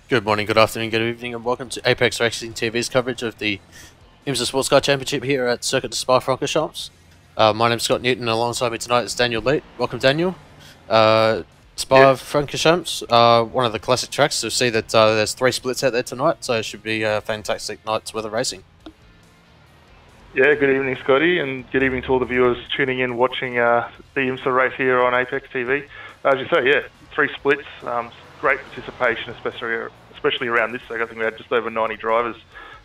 Good morning, good afternoon, good evening, and welcome to Apex Racing TV's coverage of the IMSA Sportscar Championship here at Circuit de Spa-Francorchamps. My name's Scott Newton, and alongside me tonight is Daniel Leet. Welcome, Daniel. Yeah, Spa-Francorchamps, one of the classic tracks. So see that there's 3 splits out there tonight, so it should be a fantastic night's worth of racing. yeah. Good evening, Scotty, and good evening to all the viewers tuning in, watching the IMSA race here on Apex TV. As you say, yeah, 3 splits. Great participation, especially around this circuit. I think we had just over 90 drivers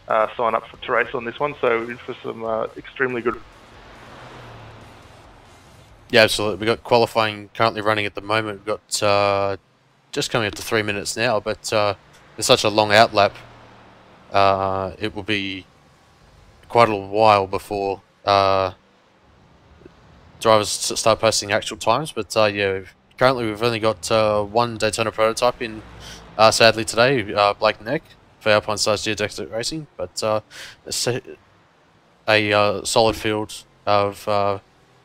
sign up to race on this one, so in for some extremely good. Yeah, absolutely. We've got qualifying currently running at the moment. We've got just coming up to 3 minutes now, but there's such a long outlap. It will be quite a while before drivers start posting actual times, but yeah, currently we've only got one Daytona prototype in, sadly today, Blake Neck for Alpine Stars Geodesic Racing, but a solid field of I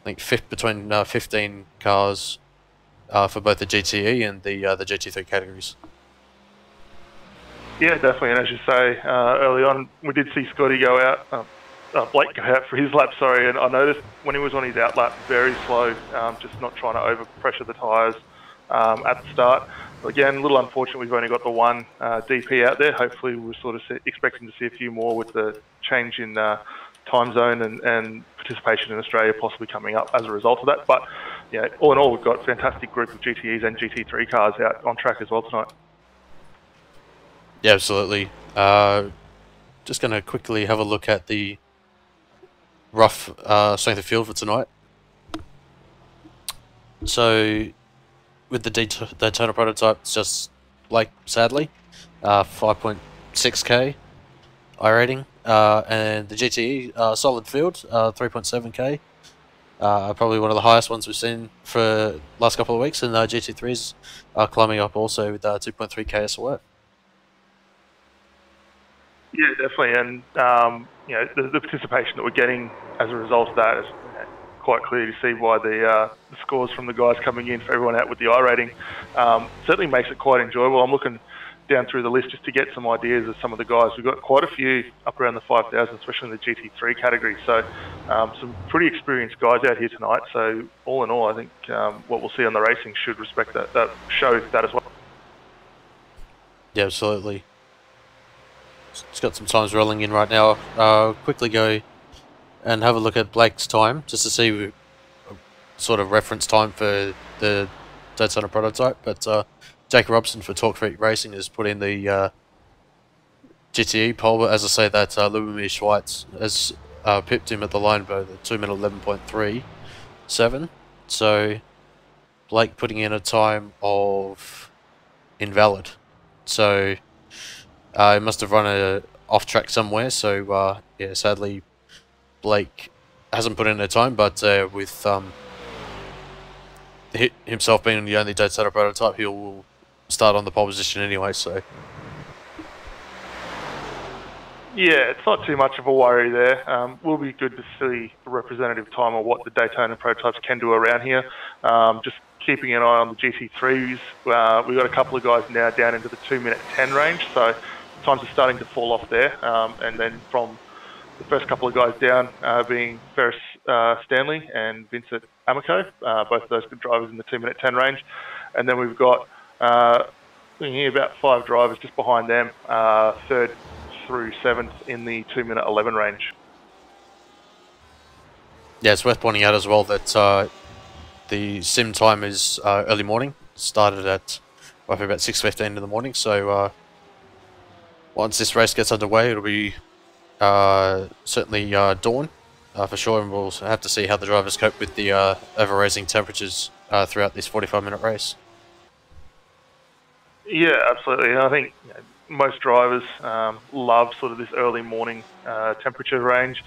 think between 15 cars for both the GTE and the GT3 categories. Yeah, definitely. And as you say, early on, we did see Scotty go out, Blake go out for his lap, sorry, and I noticed when he was on his outlap, very slow, just not trying to overpressure the tyres at the start. Again, a little unfortunate we've only got the one DP out there. Hopefully we're sort of expecting to see a few more with the change in time zone and participation in Australia possibly coming up as a result of that. But yeah, all in all, we've got a fantastic group of GTEs and GT3 cars out on track as well tonight. Yeah, absolutely. Just going to quickly have a look at the rough strength of field for tonight. So, with the Daytona prototype, it's just Blake, sadly, 5.6k iRating, and the GTE solid field, 3.7k. Probably one of the highest ones we've seen for the last couple of weeks, and GT3s are climbing up also with 2.3k SOF. Yeah, definitely, and the participation that we're getting as a result of that is quite clear to see why the scores from the guys coming in for everyone out with the iRating certainly makes it quite enjoyable. I'm looking down through the list just to get some ideas of some of the guys. We've got quite a few up around the 5,000, especially in the GT3 category. So some pretty experienced guys out here tonight. So all in all, I think what we'll see on the racing should respect that show that as well. Yeah, absolutely. It's got some times rolling in right now. Quickly go and have a look at Blake's time just to see sort of reference time for the Daytona prototype. But Jake Robson for Talk Freak Racing has put in the GTE pole. But as I say, that Lubomir Schweitz has pipped him at the line by the 2 minute 11.37. So Blake putting in a time of invalid. So he must have run off track somewhere. So yeah, sadly, Blake hasn't put in a time, but with himself being the only Daytona prototype, he'll start on the pole position anyway. So yeah, it's not too much of a worry there. Will be good to see a representative time of what the Daytona prototypes can do around here. Just keeping an eye on the GT3s. We've got a couple of guys now down into the 2 minute 10 range, so times are starting to fall off there. And then from the first couple of guys down being Ferris Stanley and Vincent Amico, both of those good drivers in the 2 minute 10 range. And then we've got here about 5 drivers just behind them, 3rd through 7th in the 2 minute 11 range. yeah, it's worth pointing out as well that the sim time is early morning. Started at roughly about 6:15 in the morning. So once this race gets underway, it'll be certainly dawn for sure, and we'll have to see how the drivers cope with the over-raising temperatures throughout this 45-minute race. Yeah, absolutely. And I think most drivers love sort of this early morning temperature range.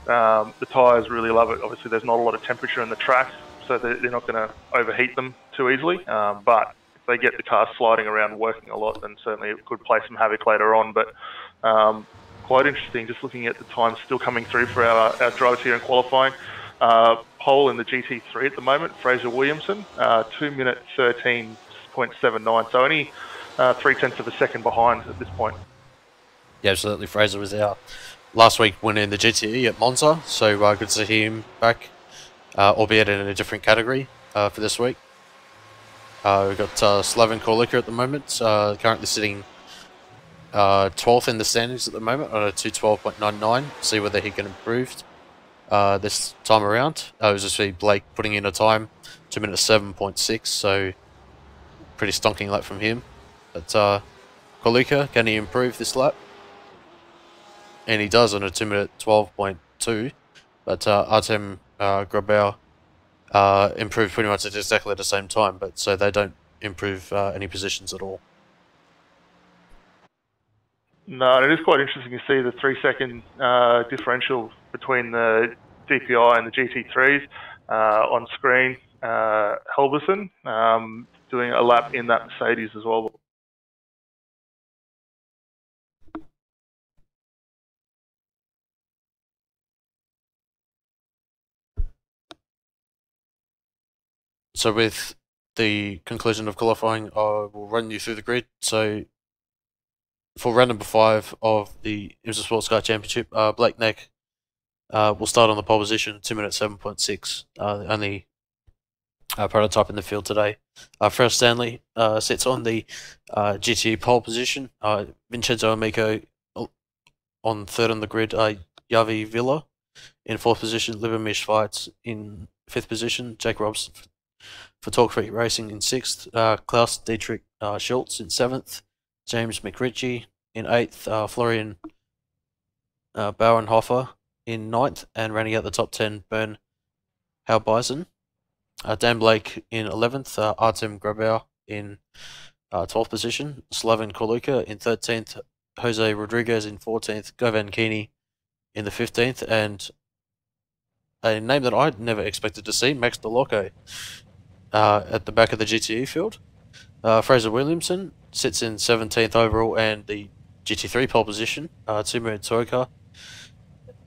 The tyres really love it. Obviously, there's not a lot of temperature in the track, so they're not going to overheat them too easily. But if they get the car sliding around working a lot, then certainly it could play some havoc later on. But quite interesting, just looking at the times still coming through for our drivers here in qualifying. Pole in the GT3 at the moment, Fraser Williamson, 2 minute 13.79. So only 3/10 of a second behind at this point. Yeah, absolutely. Fraser was our last week winning the GTE at Monza, so good to see him back, albeit in a different category for this week. We've got Slaven Korlika at the moment, currently sitting 12th in the standings at the moment on a 2:12.99. See whether he can improve this time around. It was just Blake putting in a time, 2 minutes 7.6, so pretty stonking lap from him. But Korlika, can he improve this lap? And he does on a 2 minute 12.2. But Artem Grabau improved pretty much at exactly the same time, but so they don't improve any positions at all. No, and it is quite interesting to see the 3-second differential between the DPI and the GT3s on screen. Helberson doing a lap in that Mercedes as well. So with the conclusion of qualifying, I will run you through the grid. So for round number 5 of the IMSA Sportscar Championship, Blake Neck will start on the pole position, 2 minutes 7.6, only prototype in the field today. Fred Stanley sits on the GTE pole position. Vincenzo Amico on 3rd on the grid. Yavi Villa in 4th position. Libamish Fights in 5th position. Jake Robson for Talk Freak Racing in 6th. Klaus Dietrich Schultz in 7th. James McRitchie in 8th. Florian Bauernhofer in 9th. And rounding out the top 10, Bern Halbeisen. Dan Blake in 11th. Artem Grabau in 12th position. Slaven Korlika in 13th. Jose Rodriguez in 14th. Govan Keeney in the 15th. And a name that I'd never expected to see, Max DeLocco, at the back of the GTE field. Fraser Williamson sits in 17th overall and the GT3 pole position. Timur Toika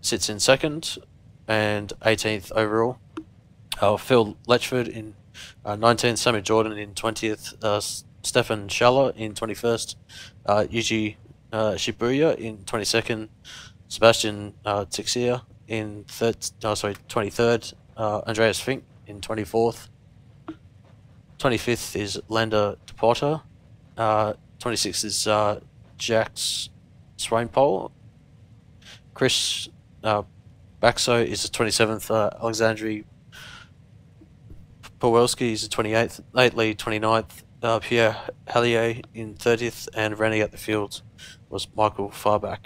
sits in 2nd and 18th overall. Phil Letchford in 19th, Sammy Jordan in 20th, Stefan Schaller in 21st, Yuji Shibuya in 22nd, Sebastian Tixia in 23rd, Andreas Fink in 24th, 25th is Lander DePotter, 26th is Jax Swainpole, Chris Baxo is the 27th, Alexandri Powelski is the 28th, Nate Lee 29th, Pierre Hallier in 30th, and rounding out the field was Michael Farback.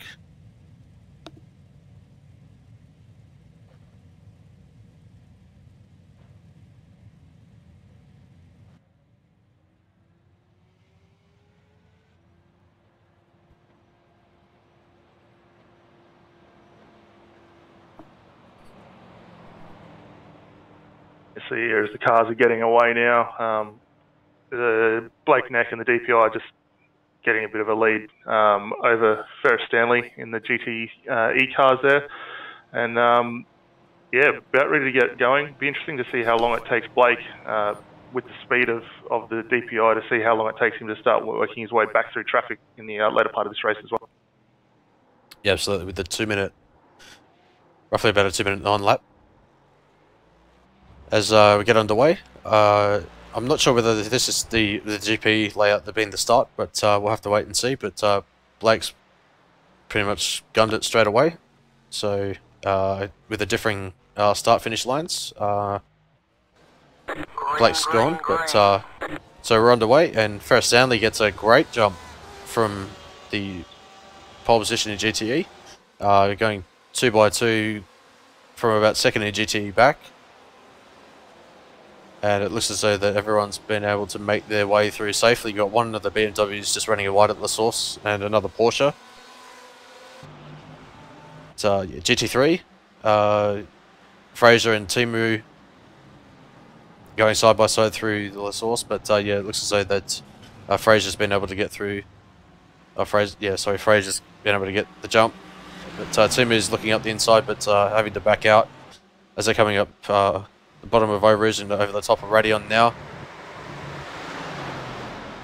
See here as the cars are getting away now. The Blake Neck and the DPI are just getting a bit of a lead over Ferris Stanley in the GTE cars there. And yeah, about ready to get going. Be interesting to see how long it takes Blake with the speed of the DPI to see how long it takes him to start working his way back through traffic in the later part of this race as well. Yeah, absolutely. With the 2 minute, roughly about a 2 minute 9 lap. As we get underway, I'm not sure whether this is the GP layout being the start, but we'll have to wait and see. But Blake's pretty much gunned it straight away. So with the differing start-finish lines, Blake's gone. But so we're underway, and Ferris Stanley gets a great jump from the pole position in GTE, going 2x2 from about 2nd in GTE back. And it looks as though that everyone's been able to make their way through safely. You've got one of the BMWs just running wide at La Source and another Porsche. So yeah, GT3, Fraser and Timu going side by side through the La Source, but yeah, it looks as though that Fraser's been able to get through. Fraser's been able to get the jump. But Timu's looking up the inside, but having to back out as they're coming up the bottom of Overage and over the top of Radion now.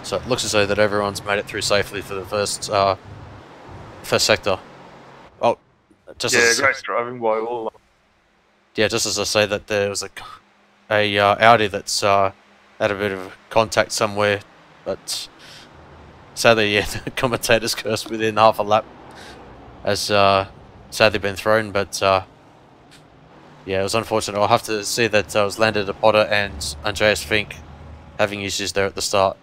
So it looks as though that everyone's made it through safely for the first sector. Oh, just Yeah, as, great driving by all. yeah, just as I say that there was a Audi that's had a bit of contact somewhere, but sadly, yeah, the commentator's cursed within half a lap has sadly been thrown, but yeah, it was unfortunate. I'll have to see that it was landed at Potter and Andreas Fink having issues there at the start.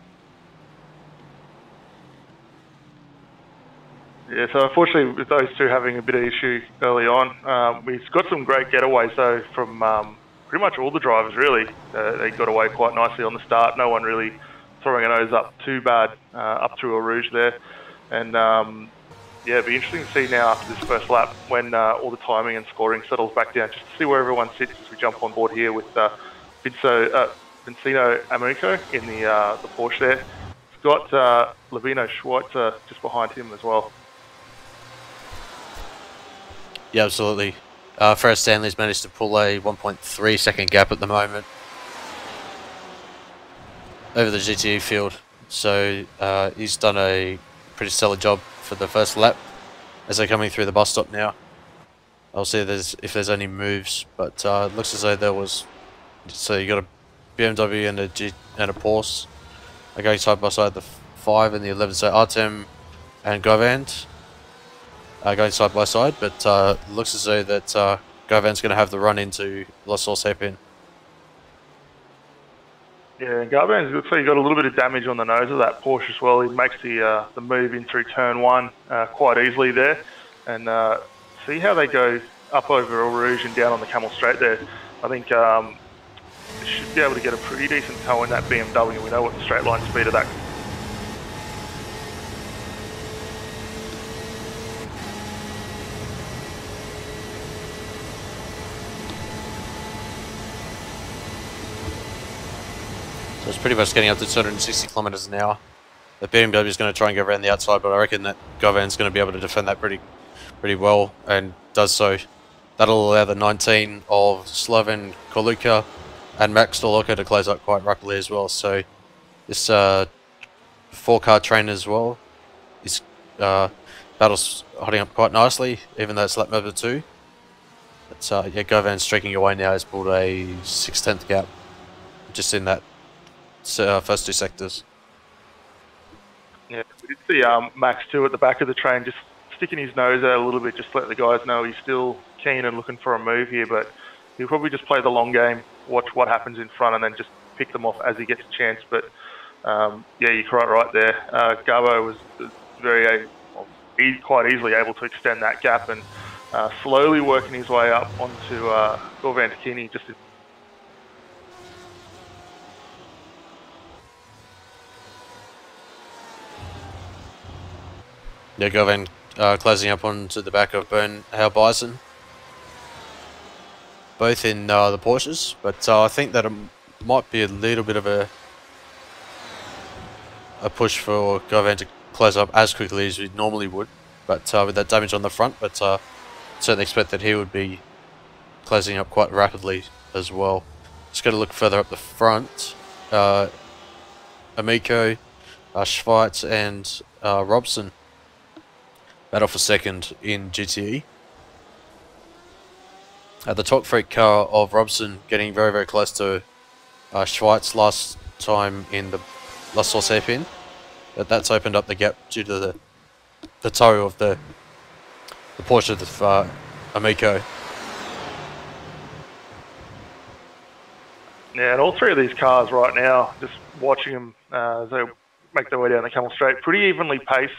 Yeah, so unfortunately with those two having a bit of issue early on, we've got some great getaways though from pretty much all the drivers really. They got away quite nicely on the start. No one really throwing a nose up too bad up through Eau Rouge there. And yeah, it'll be interesting to see now after this first lap when all the timing and scoring settles back down, just to see where everyone sits as we jump on board here with Vincino Amico in the Porsche there. We've got Lavino Schweitzer just behind him as well. Yeah, absolutely. Ferris Stanley's managed to pull a 1.3 second gap at the moment over the GTE field. So he's done a pretty stellar job for the first lap as they're coming through the bus stop now. I'll see if there's any moves, but it looks as though there was. So you got a BMW and a Porsche are going side by side. The 5 and the 11. So Artem and Govand are going side by side, but looks as though that Govand's going to have the run into La Source hairpin. Yeah, and Garban's looks like he got a little bit of damage on the nose of that Porsche as well. He makes the move in through turn 1 quite easily there, and see how they go up over Eau Rouge and down on the Camel Straight there. I think they should be able to get a pretty decent tow in that BMW. We know what the straight line speed of that. So it's pretty much getting up to 260 kilometers an hour. The BMW is going to try and go around the outside, but I reckon that Govan's going to be able to defend that pretty well, and does so. That'll allow the 19 of Slaven Koluka and Max Stoloko to close up quite rapidly as well. So this 4-car train as well is battle's holding up quite nicely, even though it's lap number 2. But yeah, Govan's streaking away now. Has pulled a 6/10 gap just in that first 2 sectors. Yeah, we did see Max too at the back of the train, just sticking his nose out a little bit, just to let the guys know he's still keen and looking for a move here, but he'll probably just play the long game, watch what happens in front, and then just pick them off as he gets a chance. But yeah, you're quite right there. Garbo was quite easily able to extend that gap and slowly working his way up onto Gorvan Takini just in. Yeah, Govan closing up onto the back of Bernhau Bison. Both in the Porsches, but I think that it might be a little bit of a push for Govan to close up as quickly as we normally would, but with that damage on the front, but certainly expect that he would be closing up quite rapidly as well. Just got to look further up the front. Amico, Schweitz and Robson battle for second in GTE. The Talk Freak car of Robson getting very, very close to Schweitz last time in the La Source hairpin. But that's opened up the gap due to the tow of the Porsche of Amico. Yeah, and all 3 of these cars right now, just watching them as they make their way down the Camel Straight, pretty evenly paced.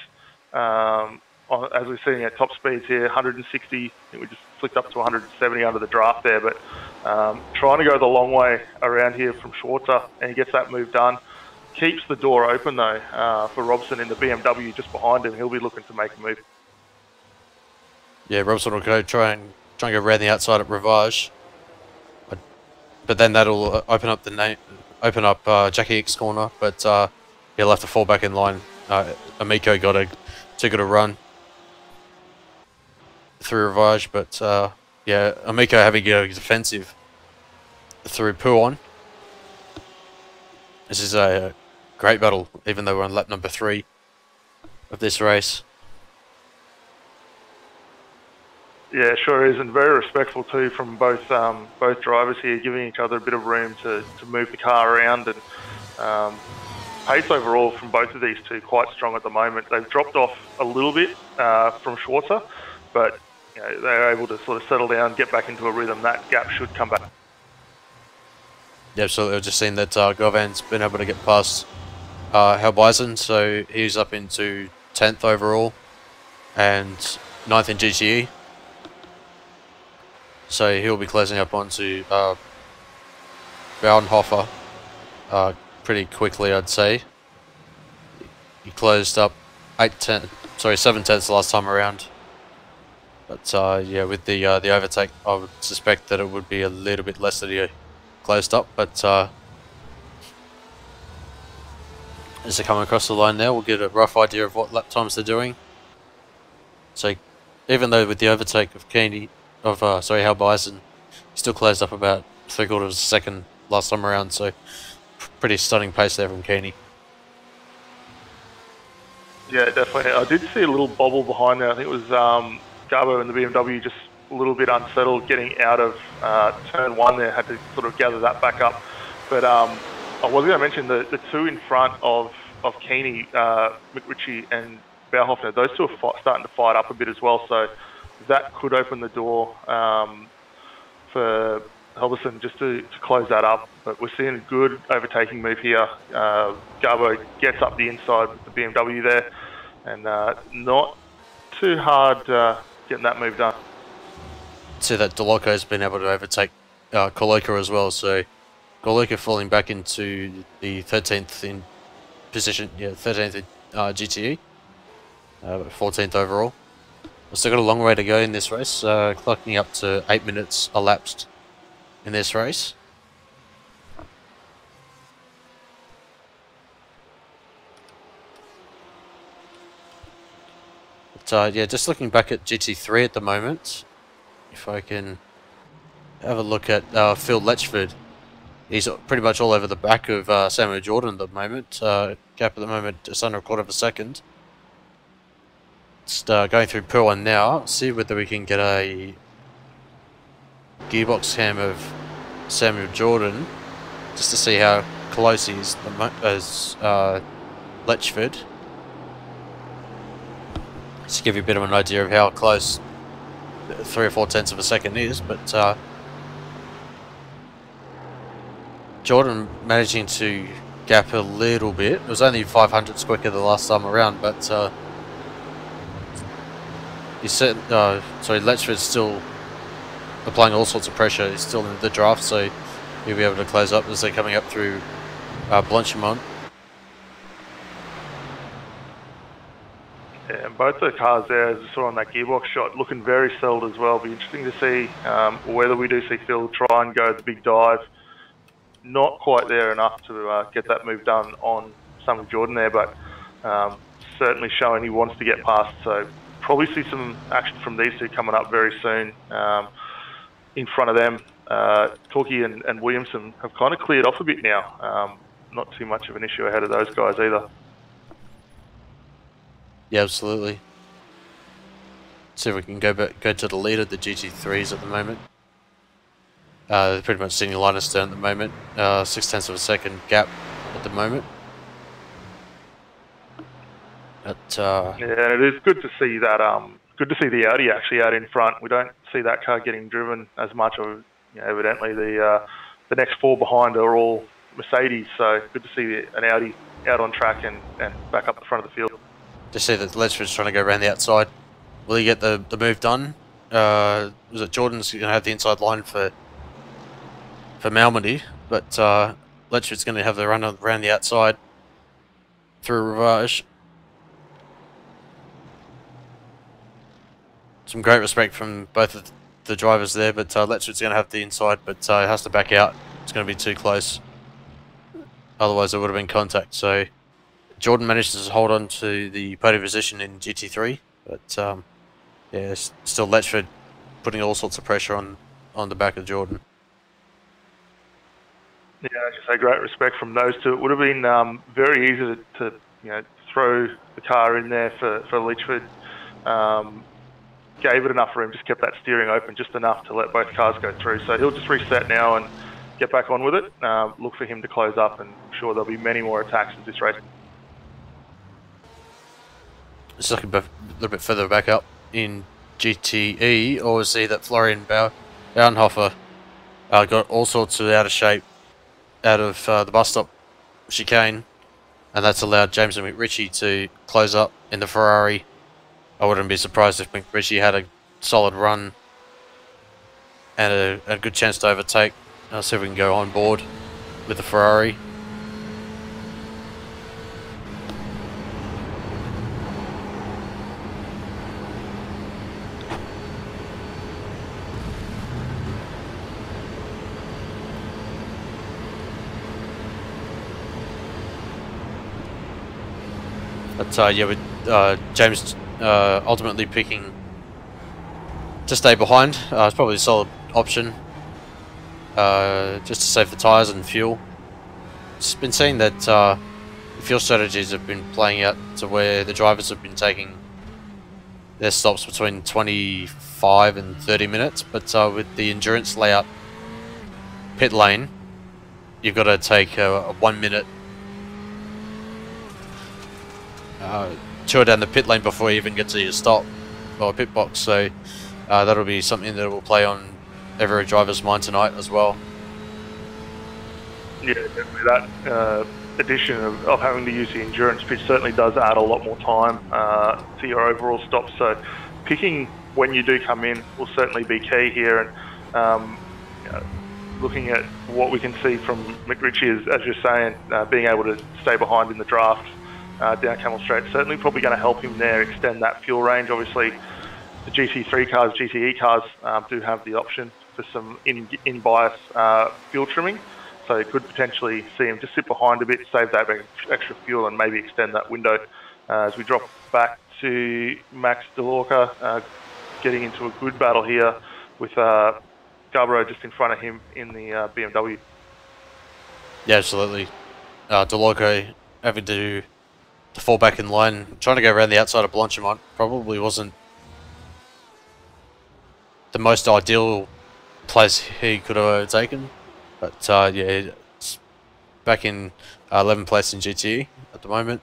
As we're seeing at top speeds here, 160, I think we just flicked up to 170 under the draft there, but trying to go the long way around here from Schwarzer, and he gets that move done. Keeps the door open though for Robson in the BMW just behind him. He'll be looking to make a move. Yeah, Robson will try and go around the outside at Rivage, but then that'll open up Jackie X corner, but he'll have to fall back in line. Amico got too good a run through Rivage, but yeah, Amico having to go defensive through Puon. This is a great battle, even though we're on lap number 3 of this race. Yeah, sure is, and very respectful too from both drivers here, giving each other a bit of room to move the car around. And pace overall from both of these two quite strong at the moment. They've dropped off a little bit from Schwarzer, but they're able to sort of settle down, get back into a rhythm. That gap should come back. Yeah, absolutely. I've just seen that Govan's been able to get past Halbison, so he's up into 10th overall and 9th in GTE. So he'll be closing up onto Bauernhofer pretty quickly, I'd say. He closed up 7 tenths the last time around. But yeah, with the overtake, I would suspect that it would be a little bit less that he closed up. But as they come across the line now, we'll get a rough idea of what lap times they're doing. So even though with the overtake of Halbison, he still closed up about 3/4 of a second last time around. So pretty stunning pace there from Keeney. Yeah, definitely. I did see a little bobble behind there. I think it was Garbo and the BMW just a little bit unsettled getting out of turn 1 there, had to sort of gather that back up. But I was going to mention the two in front of Keeney, McRitchie and Bauhofer, those two are starting to fight up a bit as well, so that could open the door for Halbison just to close that up. But we're seeing a good overtaking move here. Garbo gets up the inside with the BMW there, and not too hard getting that move done. See that Doloco's been able to overtake Koloka as well, so Koloka falling back into the 13th in position, 13th in GTE, 14th overall. We've still got a long way to go in this race, clocking up to 8 minutes elapsed in this race. But yeah, just looking back at GT3 at the moment, if I can have a look at Phil Letchford. He's pretty much all over the back of Samuel Jordan at the moment. Gap at the moment just under 1/4 of a second. Just going through Pur 1 now, see whether we can get a gearbox cam of Samuel Jordan, just to see how close he is as Letchford. Just to give you a bit of an idea of how close 3 or 4 tenths of a second is, but Jordan managing to gap a little bit. It was only 500ths quicker the last time around, but Letchford's still applying all sorts of pressure. He's still in the draft, so he'll be able to close up as they're coming up through Blanchimont. Yeah, and both the cars there, as I saw on that gearbox shot, looking very settled as well. Be interesting to see whether we do see Phil try and go the big dive. Not quite there enough to get that move done on Samuel Jordan there, but certainly showing he wants to get past. So probably see some action from these two coming up very soon. In front of them, Torquay and Williamson have kind of cleared off a bit now. Not too much of an issue ahead of those guys either. Yeah, absolutely. See if we can go to the lead of the GT3s at the moment. They're pretty much sitting line astern at the moment. 6 tenths of a second gap at the moment. But, yeah, it is good to see that. Good to see the Audi actually out in front. We don't see that car getting driven as much. Or evidently, the next 4 behind are all Mercedes. So good to see an Audi out on track and back up the front of the field. Just see that Letchford's trying to go around the outside. Will he get the move done? Was it Jordan's going to have the inside line for Malmedy, but Letchford's going to have the run around the outside through Ravage. Some great respect from both of the drivers there, but Letchford's going to have the inside, but he has to back out. It's going to be too close. Otherwise, there would have been contact. So Jordan managed to hold on to the podium position in GT3, but yeah, still Letchford putting all sorts of pressure on the back of Jordan. Yeah, I should say great respect from those two. It would have been very easy to throw the car in there for Litchford. Gave it enough room, just kept that steering open just enough to let both cars go through. So he'll just reset now and get back on with it. Look for him to close up, and I'm sure there'll be many more attacks as this race. Just looking a little bit further back up in GTE, or we see that Florian Bauernhofer got all sorts of out of shape out of the bus stop chicane, and that's allowed James and McRitchie to close up in the Ferrari. I wouldn't be surprised if McRitchie had a solid run and a good chance to overtake. I'll see if we can go on board with the Ferrari. But yeah, with James ultimately picking to stay behind, it's probably a solid option, just to save the tyres and fuel. It's been seen that the fuel strategies have been playing out to where the drivers have been taking their stops between 25 and 30 minutes, but with the endurance layout pit lane, you've got to take a 1 minute tour down the pit lane before you even get to your stop or pit box. So that'll be something that will play on every driver's mind tonight as well. Yeah, definitely that addition of having to use the endurance pitch certainly does add a lot more time to your overall stop. So picking when you do come in will certainly be key here. And looking at what we can see from McRitchie is, as you're saying, being able to stay behind in the draft down Camel Straight, certainly probably going to help him there, extend that fuel range. Obviously, the GT3 cars, GTE cars do have the option for some in-bias fuel trimming. So you could potentially see him just sit behind a bit, save that extra fuel, and maybe extend that window. As we drop back to Max DeLorca, getting into a good battle here with Garborough just in front of him in the BMW. Yeah, absolutely. DeLorca having to fall back in line, trying to go around the outside of Blanchimont probably wasn't the most ideal place he could have taken. But yeah, it's back in 11th place in GTE at the moment.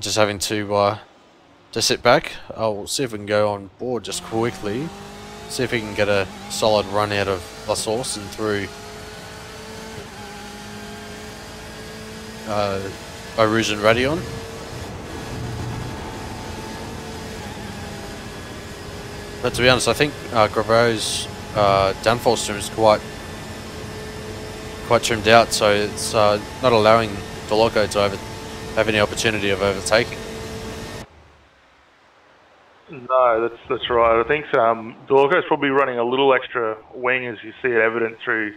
Just having to sit back. I'll see if we can go on board just quickly. See if we can get a solid run out of La Source and through Eau Rouge and Radion. But to be honest, I think Graveau's downforce trim is quite trimmed out, so it's not allowing DeLorca to have any opportunity of overtaking. No, that's right. I think DeLorca's probably running a little extra wing, as you see it evident through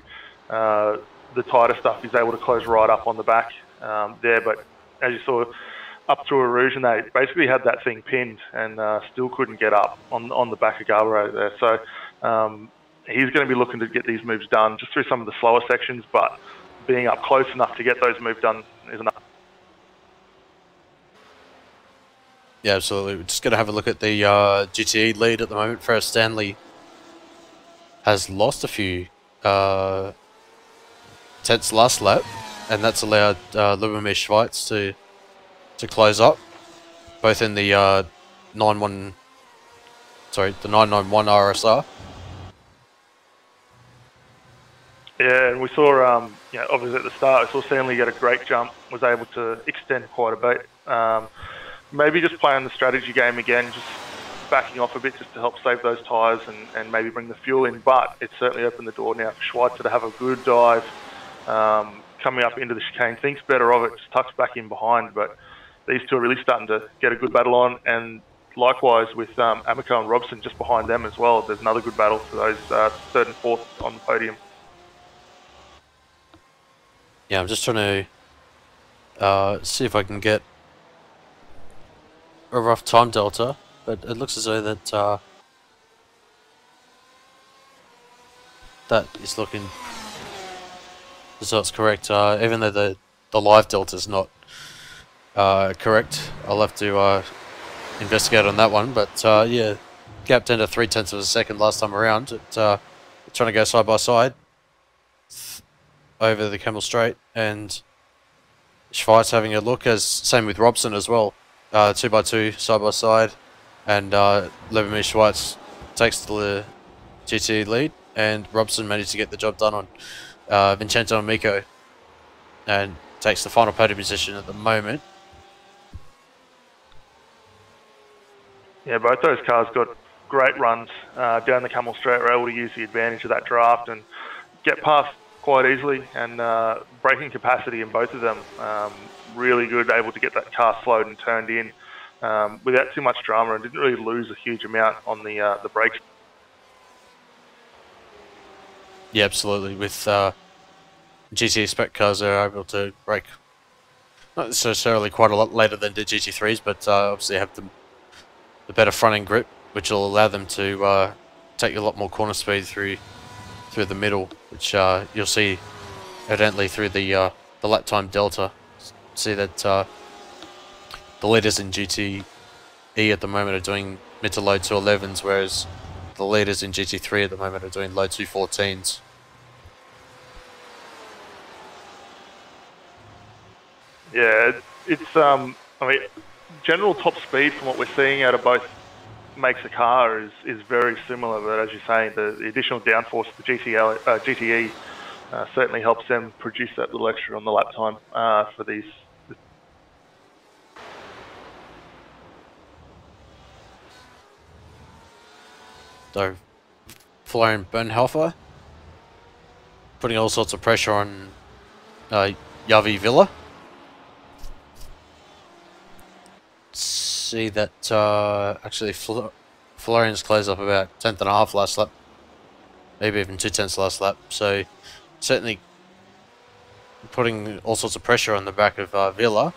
the tighter stuff. He's able to close right up on the back there, but as you saw up through Eau Rouge, and they basically had that thing pinned and still couldn't get up on the back of Garborough there. So he's going to be looking to get these moves done just through some of the slower sections, but being up close enough to get those moves done is enough. Yeah, absolutely. We're just going to have a look at the GTE lead at the moment. Ferris Stanley has lost a few tenths last lap, and that's allowed Lubomir Schweitz to close up, both in the 991 RSR. Yeah, and we saw, obviously at the start, we saw Stanley get a great jump, was able to extend quite a bit. Maybe just playing the strategy game again, just backing off a bit just to help save those tyres and maybe bring the fuel in. But it's certainly opened the door now for Schweitzer to have a good dive coming up into the chicane. Thinks better of it, just tucks back in behind. But these two are really starting to get a good battle on. And likewise with Amico and Robson just behind them as well. There's another good battle for those third and fourth on the podium. Yeah, I'm just trying to see if I can get a rough time delta, but it looks as though that that is looking So it's correct. Even though the live delta is not correct, I'll have to investigate on that one. But yeah, gapped into 0.3 of a second last time around. Trying to go side by side over the Camel Straight, and Schweitz having a look, as same with Robson as well. 2x2 side by side, and Levermeer Schweitz takes the GT lead, and Robson managed to get the job done on Vincenzo Amico, and takes the final podium position at the moment. Yeah, both those cars got great runs down the Camel Straight. Were able to use the advantage of that draft and get past quite easily, and braking capacity in both of them really good, able to get that car slowed and turned in without too much drama, and didn't really lose a huge amount on the brakes. Yeah, absolutely. With GT spec cars, they're able to brake not necessarily quite a lot later than the GT3s, but obviously have the better front end grip, which will allow them to take a lot more corner speed through the middle, which you'll see evidently through the lap time delta. See that the leaders in GTE at the moment are doing mid to low 211s, whereas the leaders in GT3 at the moment are doing low 214s. Yeah, it's I mean, general top speed from what we're seeing out of both makes of car is very similar, but as you're saying, the additional downforce of the GTE certainly helps them produce that little extra on the lap time for these. So, Florian Bernhofer putting all sorts of pressure on Javi Villa. See that actually Florian's closed up about 10th last lap, maybe even 0.2 last lap. So certainly putting all sorts of pressure on the back of Villa,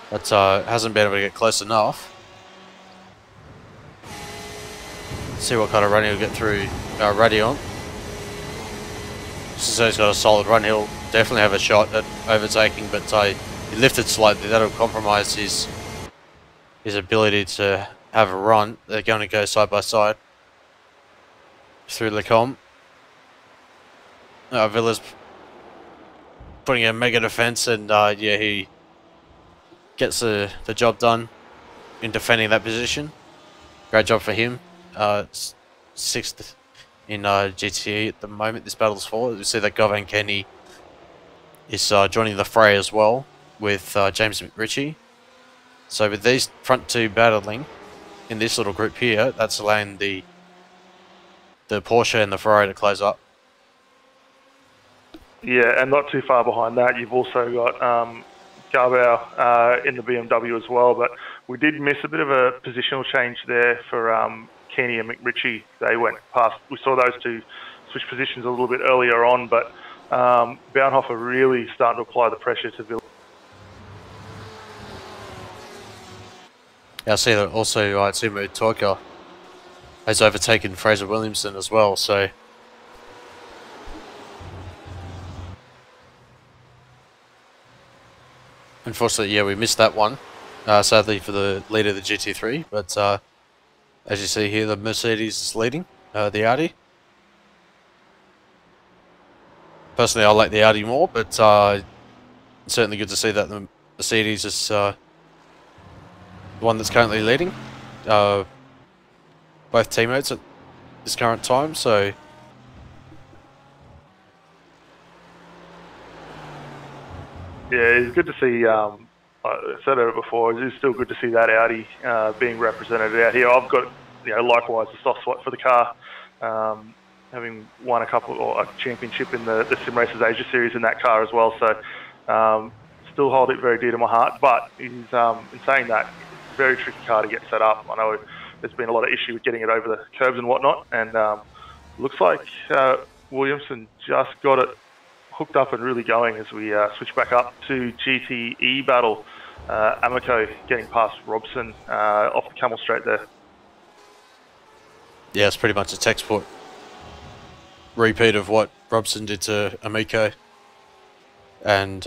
but hasn't been able to get close enough. See what kind of run he'll get through Radion. So he's got a solid run. He'll definitely have a shot at overtaking, but he lifted slightly. That'll compromise his ability to have a run. They're going to go side by side through Lecombe. Villa's putting a mega defense, and yeah, he gets the job done in defending that position. Great job for him. 6th in GTE at the moment. This battle's for. You see that Govan Kenny is joining the fray as well with James McRitchie. So with these front two battling in this little group here, that's allowing the Porsche and the Ferrari to close up. Yeah, and not too far behind that, you've also got Garbau in the BMW as well. But we did miss a bit of a positional change there for Kenny and McRitchie. They went past. We saw those two switch positions a little bit earlier on, but Bernhofer really starting to apply the pressure to Villa. Yeah, I see that also Timo Toika has overtaken Fraser Williamson as well, so unfortunately, yeah, we missed that one, sadly for the leader of the GT3, but as you see here, the Mercedes is leading the Audi. Personally, I like the Audi more, but it's certainly good to see that the Mercedes is one that's currently leading both teammates at this current time, so yeah, it's good to see. I said it before. It's still good to see that Audi being represented out here. I've got, likewise a soft spot for the car, having won a championship in the Sim Racers Asia Series in that car as well. So still hold it very dear to my heart. But in saying that, it's a very tricky car to get set up. I know there's been a lot of issue with getting it over the curbs and whatnot, and looks like Williamson just got it hooked up and really going as we switch back up to GTE battle. Amico getting past Robson off the Camel Straight there. yeah, it's pretty much a textbook repeat of what Robson did to Amico. and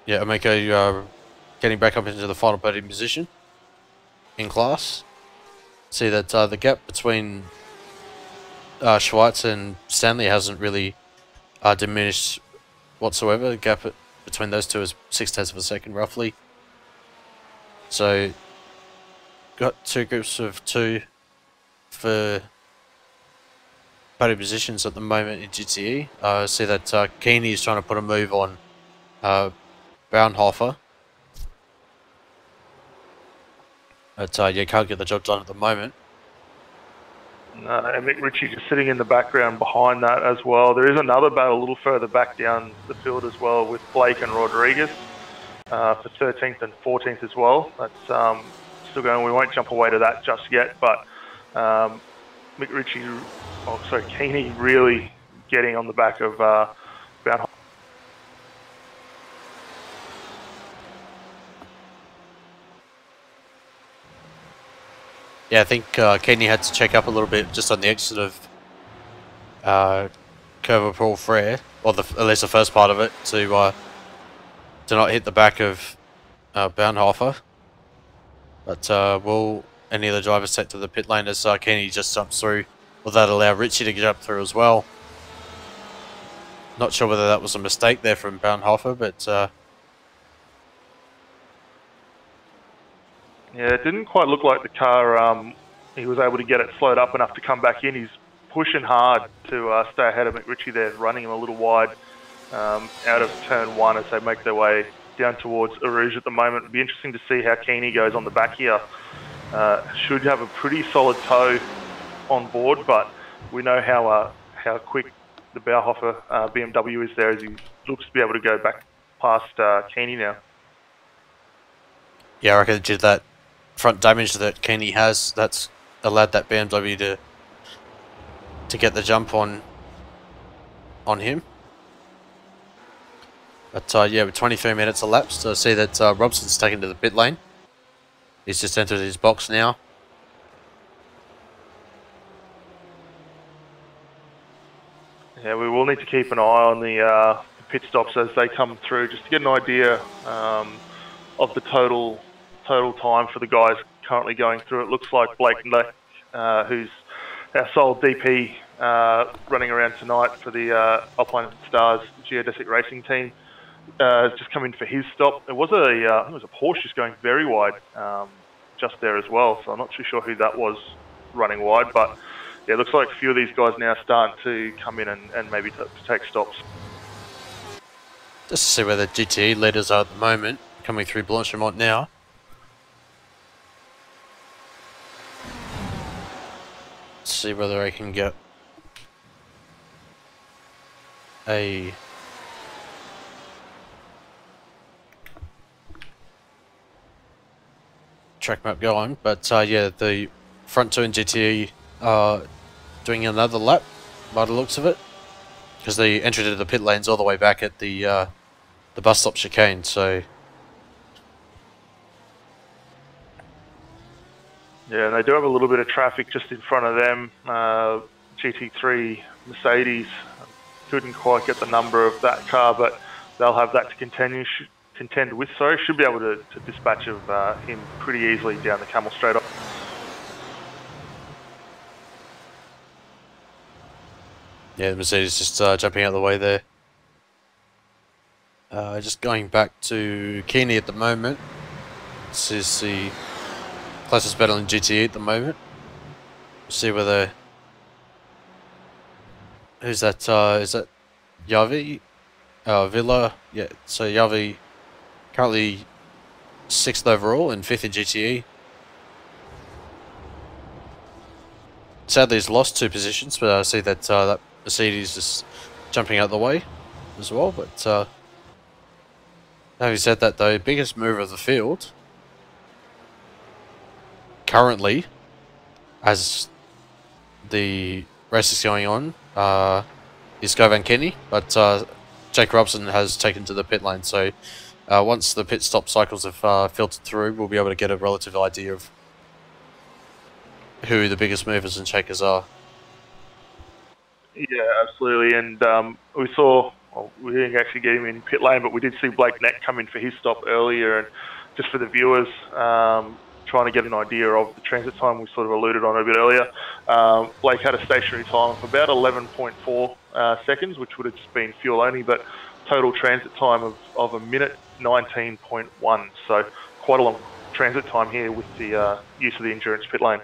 yeah, Amico getting back up into the final podium position in class. See that the gap between Schweitz and Stanley hasn't really diminished whatsoever. The gap between those two is 0.6 of a second roughly. So got two groups of two for podium positions at the moment in GTE. See that Keeney is trying to put a move on Braunhofer. But yeah, can't get the job done at the moment. And Mick Ritchie just sitting in the background behind that as well. There is another battle a little further back down the field as well with Blake and Rodriguez for 13th and 14th as well. That's still going. We won't jump away to that just yet, but Mick Ritchie, Keeney really getting on the back of Braunhofer. Yeah, I think Keeney had to check up a little bit just on the exit of Curve of Paul Frere, or at least the first part of it, to not hit the back of Braunhofer. But will any of the drivers take to the pit lane as Keeney just jumps through? Will that allow Ritchie to jump through as well? Not sure whether that was a mistake there from Braunhofer, but yeah, it didn't quite look like the car, he was able to get it slowed up enough to come back in. He's pushing hard to stay ahead of McRitchie there, running him a little wide out of turn one as they make their way down towards Arouge at the moment. It'll be interesting to see how Keeney goes on the back here. Should have a pretty solid toe on board, but we know how quick the Bauhofer BMW is there as he looks to be able to go back past Keeney now. yeah, I reckon due to that front damage that Keeney has, that's allowed that BMW to get the jump on him. But yeah, with 23 minutes elapsed, I see that Robson's taken to the pit lane. He's just entered his box now. Yeah, we will need to keep an eye on the pit stops as they come through, just to get an idea of the total time for the guys currently going through. It looks like Blake Leck, who's our sole DP running around tonight for the Alpine Stars geodesic racing team, just come in for his stop. It was I think it was a Porsche just going very wide just there as well, so I'm not too sure who that was running wide, but yeah, it looks like a few of these guys now starting to come in and maybe to take stops. Just to see where the GTE leaders are at the moment, coming through Blanchimont now. Let's see whether I can get a track map going, but yeah, the front two in GTE are doing another lap by the looks of it, because they entered into the pit lanes all the way back at the bus stop chicane. So yeah, and they do have a little bit of traffic just in front of them. GT3 Mercedes couldn't quite get the number of that car, but they'll have that to contend with. Sorry, should be able to dispatch of him pretty easily down the Camel straight up. yeah, the Mercedes just jumping out of the way there. Just going back to Keeney at the moment. This is the closest battle in GTE at the moment. See whether who's that? Is that Yavi? Villa? Yeah. So Yavi currently 6th overall and 5th in GTE. Sadly, he's lost 2 positions, but I see that that Mercedes is jumping out the way as well. But having said that, though, biggest mover of the field currently, as the race is going on, is Govan Kenny, but Jake Robson has taken to the pit lane. So once the pit stop cycles have filtered through, we'll be able to get a relative idea of who the biggest movers and shakers are. Yeah, absolutely. And we saw well, we didn't actually get him in pit lane, but we did see Blake Neck come in for his stop earlier. And just for the viewers, trying to get an idea of the transit time we sort of alluded on a bit earlier, Blake had a stationary time of about 11.4 seconds, which would have just been fuel only, but total transit time of a minute 19.1. So quite a long transit time here with the use of the endurance pit lane.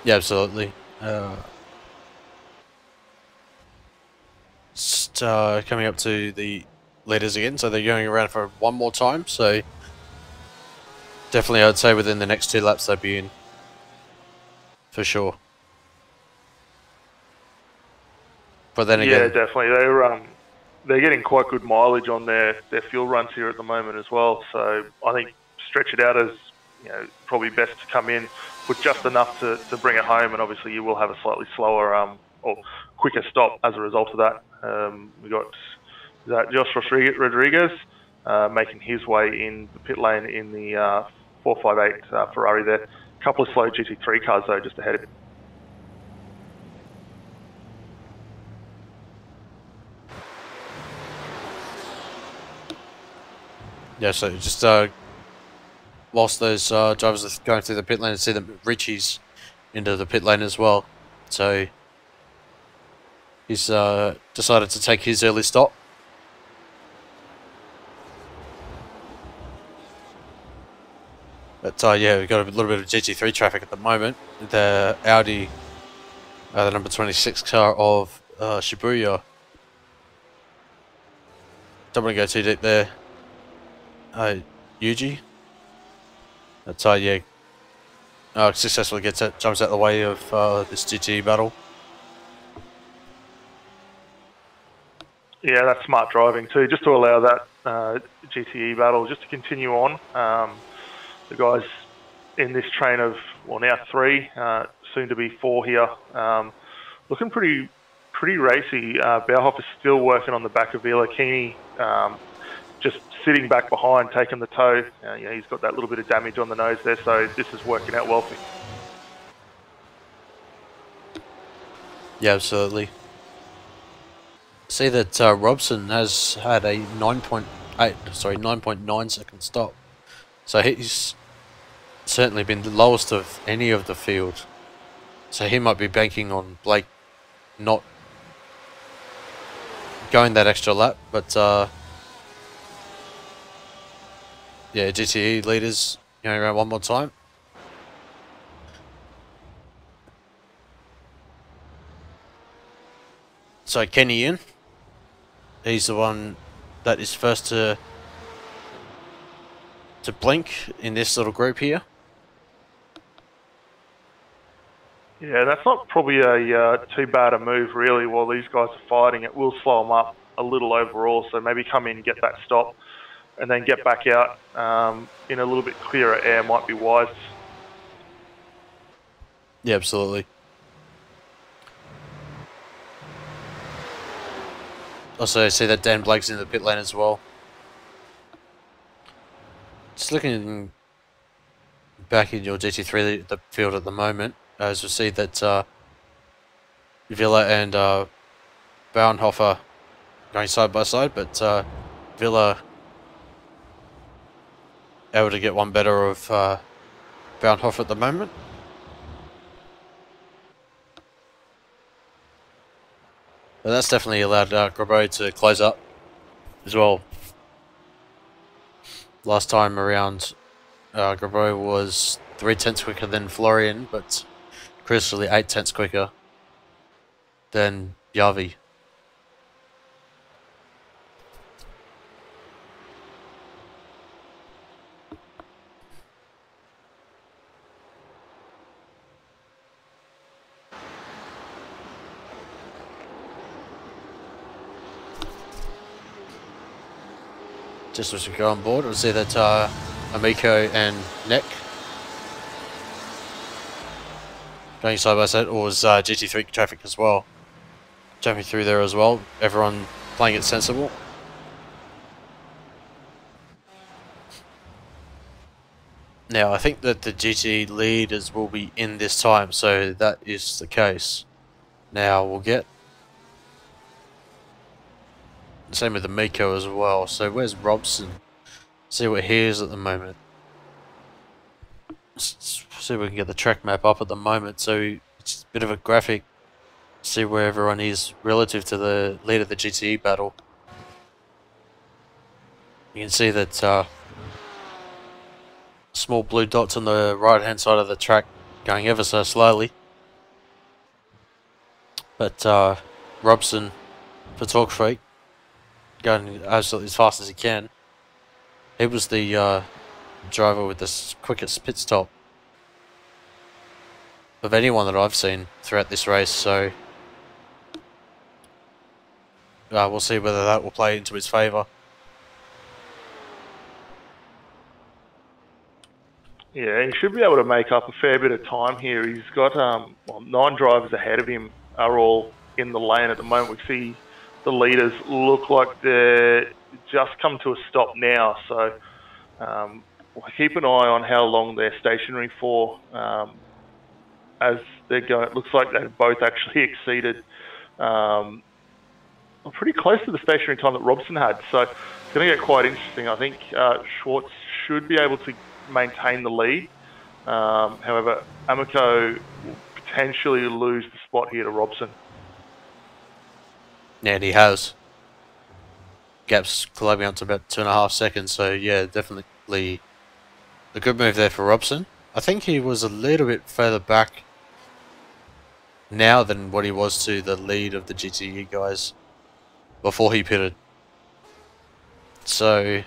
Yeah, absolutely. Just coming up to the leaders again, so they're going around for one more time, so definitely I'd say within the next 2 laps they'll be in, for sure. But then again... Yeah, definitely. They're getting quite good mileage on their fuel runs here at the moment as well, so I think stretch it out as, you know, probably best to come in, put just enough to bring it home, and obviously you will have a slightly slower or quicker stop as a result of that. We got Josh Rodriguez making his way in the pit lane in the 458 Ferrari there. A couple of slow GT3 cars though just ahead of him. Yeah, so just whilst those drivers are going through the pit lane, see that Richie's into the pit lane as well. So he's decided to take his early stop. But yeah, we've got a little bit of GT3 traffic at the moment. The Audi, the number 26 car of Shibuya. Don't want to go too deep there. Yuji. That's yeah. Successfully jumps out the way of this GT battle. Yeah, that's smart driving too, just to allow that GTE battle just to continue on. The guys in this train of, well, now 3, soon to be 4 here, looking pretty racy. Bauhoff is still working on the back of Villachini, just sitting back behind, taking the toe. You know, he's got that little bit of damage on the nose there, so this is working out well for him. Yeah, absolutely. See that Robson has had a 9.9 second stop. So he's certainly been the lowest of any of the field. So he might be banking on Blake not going that extra lap, but yeah, GTE leaders going around one more time. So Kenny in. He's the one that is first to blink in this little group here. Yeah, that's not probably a too bad a move really. While these guys are fighting, it will slow them up a little overall. So maybe come in, get that stop, and then get back out in a little bit clearer air might be wise. Yeah, absolutely. Also, I see that Dan Blake's in the pit lane as well. Just looking back in your GT3 the field at the moment, as we see that Villa and Bauernhofer going side by side, but Villa able to get one better of Bauernhofer at the moment. But that's definitely allowed Grabo to close up as well. Last time around, Grabo was 3/10 quicker than Florian, but crucially 8/10 quicker than Yavi. Just as we go on board, we'll see that Amico and Neck going side by side, or was GT3 traffic as well. Jumping through there as well, everyone playing it sensible. Now, I think that the GT leaders will be in this time, so that is the case. Now, we'll get Same with the Miko as well. So where's Robson? See what he is at the moment. See if we can get the track map up at the moment. So it's a bit of a graphic. See where everyone is relative to the lead of the GTE battle. You can see that small blue dots on the right hand side of the track going ever so slowly. But Robson for Talk Freak going absolutely as fast as he can. He was the driver with the quickest pit stop of anyone that I've seen throughout this race, so we'll see whether that will play into his favour. Yeah, he should be able to make up a fair bit of time here. He's got 9 drivers ahead of him are all in the lane at the moment. We see the leaders look like they're just come to a stop now, so we'll keep an eye on how long they're stationary for as they're going. It looks like they've both actually exceeded pretty close to the stationary time that Robson had, so it's going to get quite interesting. I think Schwartz should be able to maintain the lead. However, Amico will potentially lose the spot here to Robson. Yeah, and he has. Gap's climbing up to about 2.5 seconds, so yeah, definitely a good move there for Robson. I think he was a little bit further back now than what he was to the lead of the GTE guys before he pitted. So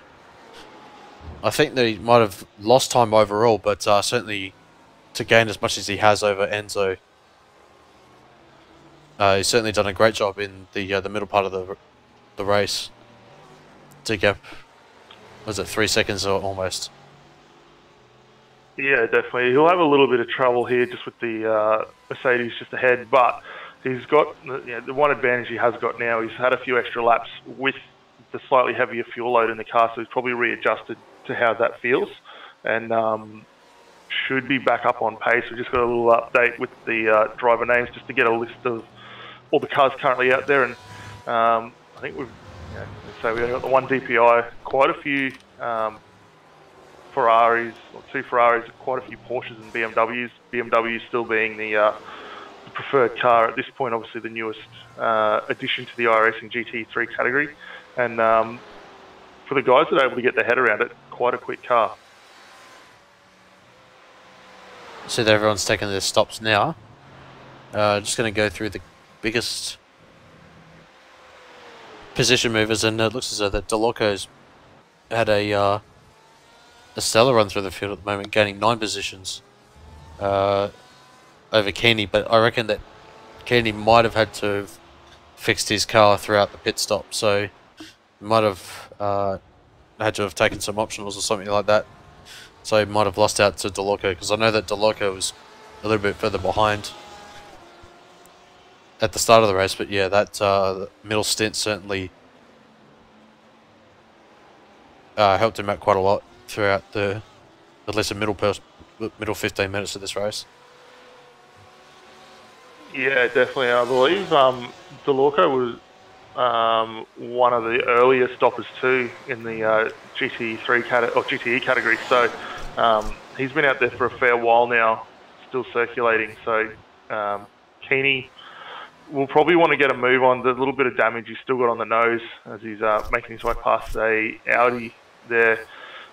I think that he might have lost time overall, but certainly to gain as much as he has over Enzo, he's certainly done a great job in the middle part of the race. To Gap, was it 3 seconds or almost? Yeah, definitely. He'll have a little bit of trouble here just with the Mercedes just ahead, but he's got the one advantage he has got now. He's had a few extra laps with the slightly heavier fuel load in the car, so he's probably readjusted to how that feels, and should be back up on pace. We've just got a little update with the driver names just to get a list of all the cars currently out there, and I think we've so we only got the one DPI, quite a few Ferraris, or 2 Ferraris, quite a few Porsches and BMWs. BMW still being the preferred car at this point, obviously the newest addition to the iRacing GT3 category. And for the guys that are able to get their head around it, quite a quick car. So that everyone's taking their stops now. Just going to go through the biggest position movers, and it looks as though that DeLorco's had a stellar run through the field at the moment, gaining 9 positions over Keeney, but I reckon that Keeney might have had to have fixed his car throughout the pit stop, so he might have had to have taken some optionals or something like that, so he might have lost out to DeLorco, because I know that DeLorco was a little bit further behind at the start of the race, but yeah, that middle stint certainly helped him out quite a lot throughout at least the middle 15 minutes of this race. Yeah, definitely. I believe DeLorco was one of the earlier stoppers too in the GTE category. So he's been out there for a fair while now, still circulating. So Keeney will probably want to get a move on. The little bit of damage he's still got on the nose as he's making his way past a Audi there.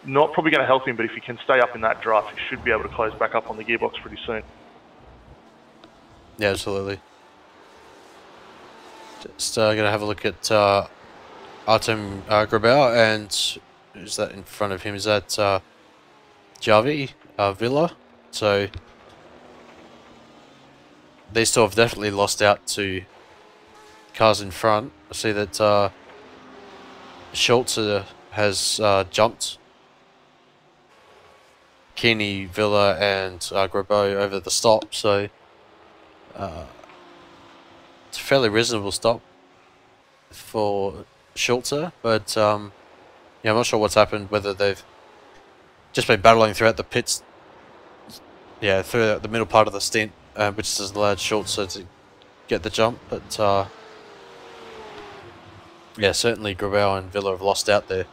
Not probably going to help him, but if he can stay up in that draft, he should be able to close back up on the gearbox pretty soon. Yeah, absolutely. Just going to have a look at Artem Grabau, and who's that in front of him? Is that Javi Villa? So these two have definitely lost out to cars in front. I see that Schultz has jumped Keeney, Villa, and Grabau over the stop, so it's a fairly reasonable stop for Schultz, but yeah, I'm not sure what's happened, whether they've just been battling throughout the pits, yeah, throughout the middle part of the stint, which has allowed Schultz to get the jump, but Yeah, certainly Grabau and Villa have lost out there.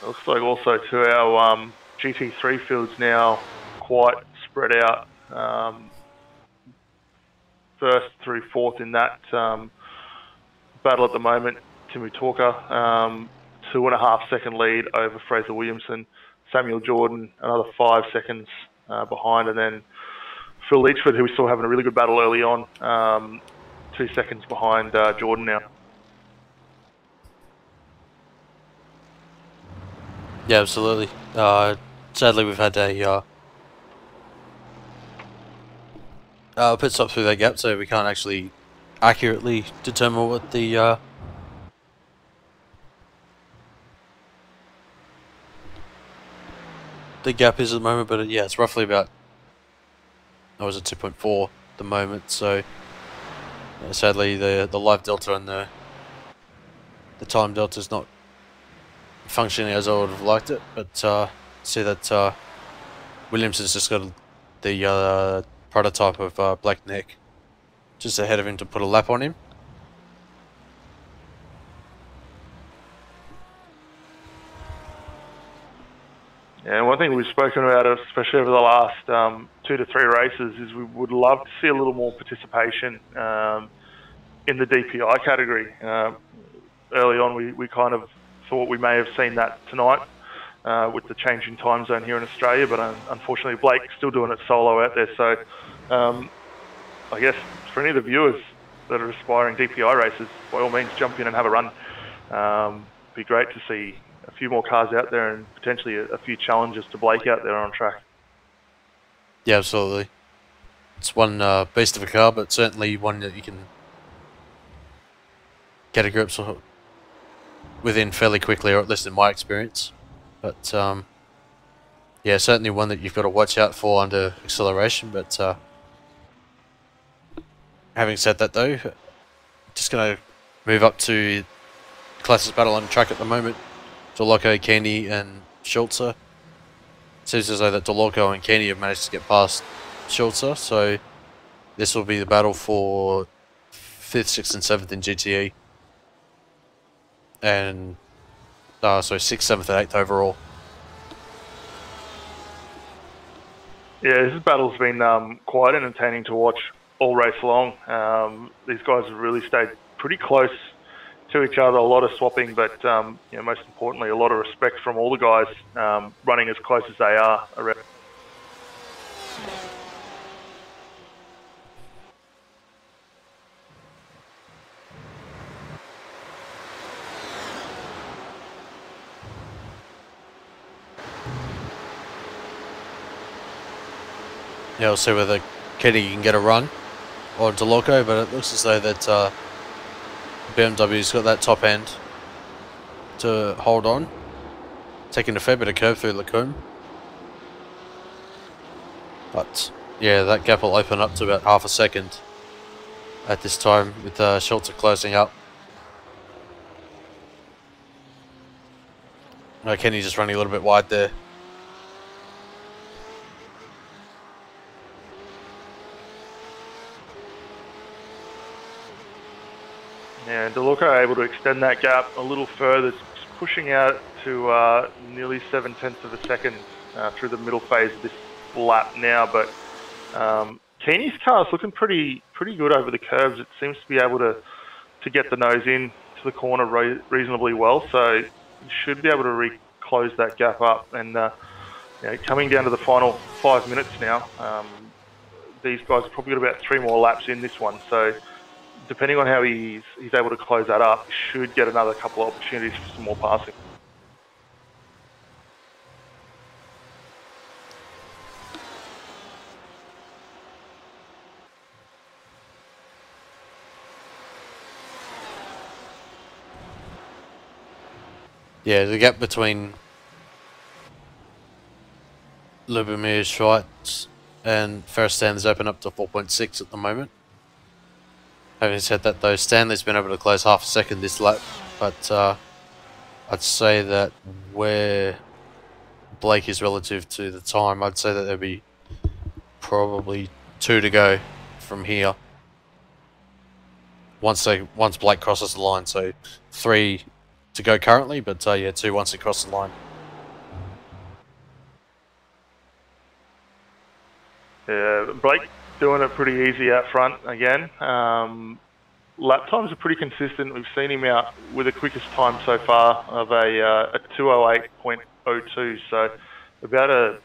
It looks like also too our GT3 field's now quite spread out. First through fourth in that battle at the moment. Timmy Talker, 2.5 second lead over Fraser Williamson. Samuel Jordan, another 5 seconds behind, and then Phil Leachford, who was still having a really good battle early on, 2 seconds behind Jordan now. Yeah, absolutely. Sadly, we've had a pit stop through that gap, so we can't actually accurately determine what the gap is at the moment. But yeah, it's roughly about, I was at 2.4 at the moment. So yeah, sadly, the live delta and the time delta is not functioning as I would have liked it. But see that Williamson's just got the prototype of Black Neck just ahead of him to put a lap on him. Yeah, one thing we've spoken about, especially over the last 2 to 3 races, is we would love to see a little more participation in the DPI category. Early on, we kind of thought we may have seen that tonight with the change in time zone here in Australia, but unfortunately Blake's still doing it solo out there. So I guess for any of the viewers that are aspiring DPI races, by all means jump in and have a run. Be great to see a few more cars out there and potentially a few challenges to Blake out there on track. Yeah, absolutely. It's one beast of a car, but certainly one that you can get a grip within fairly quickly, or at least in my experience. But yeah, certainly one that you've got to watch out for under acceleration. But having said that, though, just going to move up to closest battle on track at the moment. Delorco, Keeney, and Schultzer. Seems as though that Delorco and Keeney have managed to get past Schultzer, so this will be the battle for 5th, 6th, and 7th in GTE. And so 6th, 7th, and 8th overall. Yeah, this battle's been quite entertaining to watch all race long. These guys have really stayed pretty close to each other, a lot of swapping, but you know, most importantly, a lot of respect from all the guys running as close as they are around. Yeah, we'll see whether Kenny can get a run or Delorco, but it looks as though that BMW's got that top end to hold on. Taking a fair bit of curve through Lacombe. But yeah, that gap will open up to about half a second at this time with Schultzer closing up. No, Kenny just running a little bit wide there. And Delorco able to extend that gap a little further, pushing out to nearly 7/10 of a second through the middle phase of this lap now. But Keeney's car's looking pretty good over the curves. It seems to be able to get the nose in to the corner reasonably well, so you should be able to close that gap up. And you know, coming down to the final 5 minutes now, these guys have probably got about 3 more laps in this one. So depending on how he's able to close that up, should get another couple of opportunities for some more passing. Yeah, the gap between Lubomir Schweitz and Ferris Stanley's open up to 4.6 at the moment. Having said that, though, Stanley's been able to close half a second this lap, but I'd say that where Blake is relative to the time, I'd say that there'd be probably 2 to go from here. Once Blake crosses the line, so 3 to go currently, but yeah, 2 once he crosses the line. Yeah, Blake doing it pretty easy out front again. Lap times are pretty consistent. We've seen him out with the quickest time so far of a 2:08.02, so about a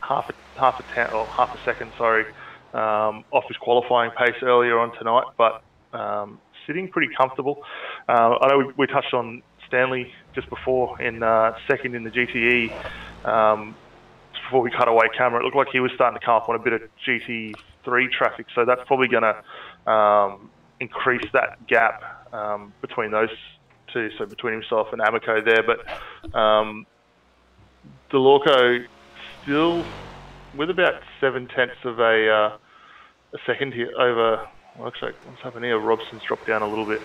half a second, off his qualifying pace earlier on tonight, but sitting pretty comfortable. I know we touched on Stanley just before in second in the GTE. Before we cut away camera, it looked like he was starting to come up on a bit of GT3 traffic, so that's probably going to increase that gap between those two, so between himself and Amico there. But DeLorco still with about 7/10 of a second here over. Well, actually, what's happened here? Robson's dropped down a little bit.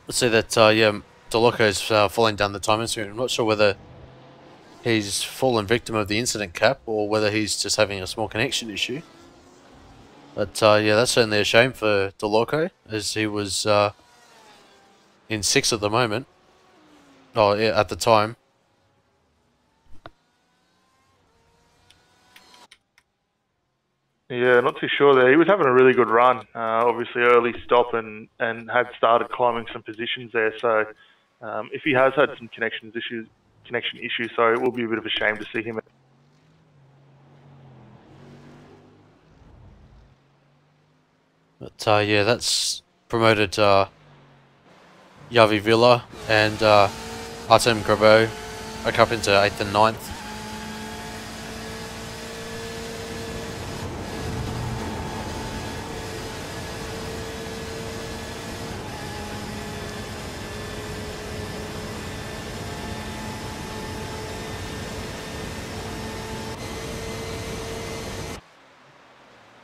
Let's say that, yeah, DeLorco's falling down the timing screen. I'm not sure whether he's fallen victim of the incident cap or whether he's just having a small connection issue. But yeah, that's certainly a shame for DeLorco, as he was in 6th at the moment. Oh, yeah, at the time. Yeah, not too sure there. He was having a really good run. Obviously, early stop and had started climbing some positions there. So, if he has had some connection issues, so it will be a bit of a shame to see him. But yeah, that's promoted Yavi Villa and Artem Grabo back up into 8th and 9th.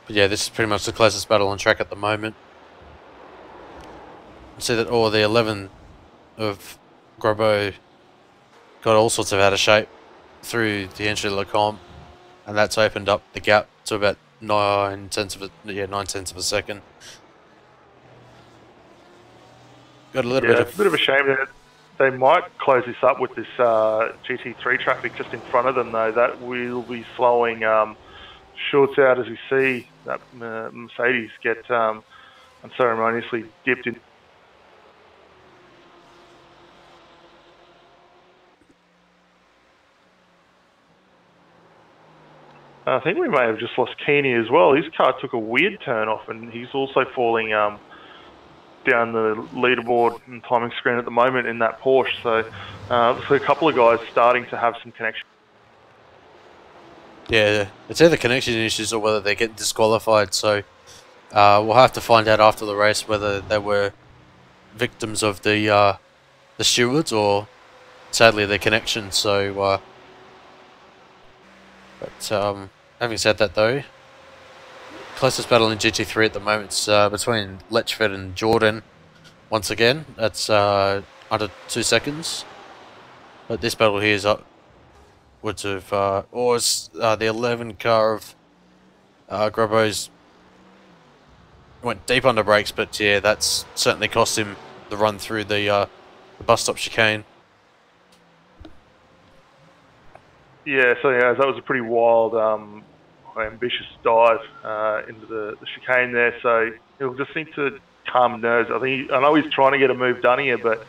But yeah, this is pretty much the closest battle on track at the moment. You see that all the 11 of Grabo got all sorts of out of shape through the entry of the comp, and that's opened up the gap to about 9/10 of a second. Got a little bit of... It's a bit of a shame that they might close this up with this GT3 traffic just in front of them, though. That will be slowing shorts out as we see that Mercedes get unceremoniously dipped in. I think we may have just lost Keeney as well. His car took a weird turn off, and he's also falling down the leaderboard and timing screen at the moment in that Porsche. So, a couple of guys starting to have some connection. Yeah, it's either connection issues or whether they get disqualified. So, we'll have to find out after the race whether they were victims of the stewards or sadly their connection. So, but having said that, though, closest battle in GT3 at the moment is between Letchford and Jordan. Once again, that's under 2 seconds. But this battle here is upwards of, the 11 car of Grabo's went deep under brakes, but yeah, that's certainly cost him the run through the bus stop chicane. Yeah, so yeah, that was a pretty wild, ambitious dive into the chicane there. So he'll just need to calm nerves. I know he's trying to get a move done here, but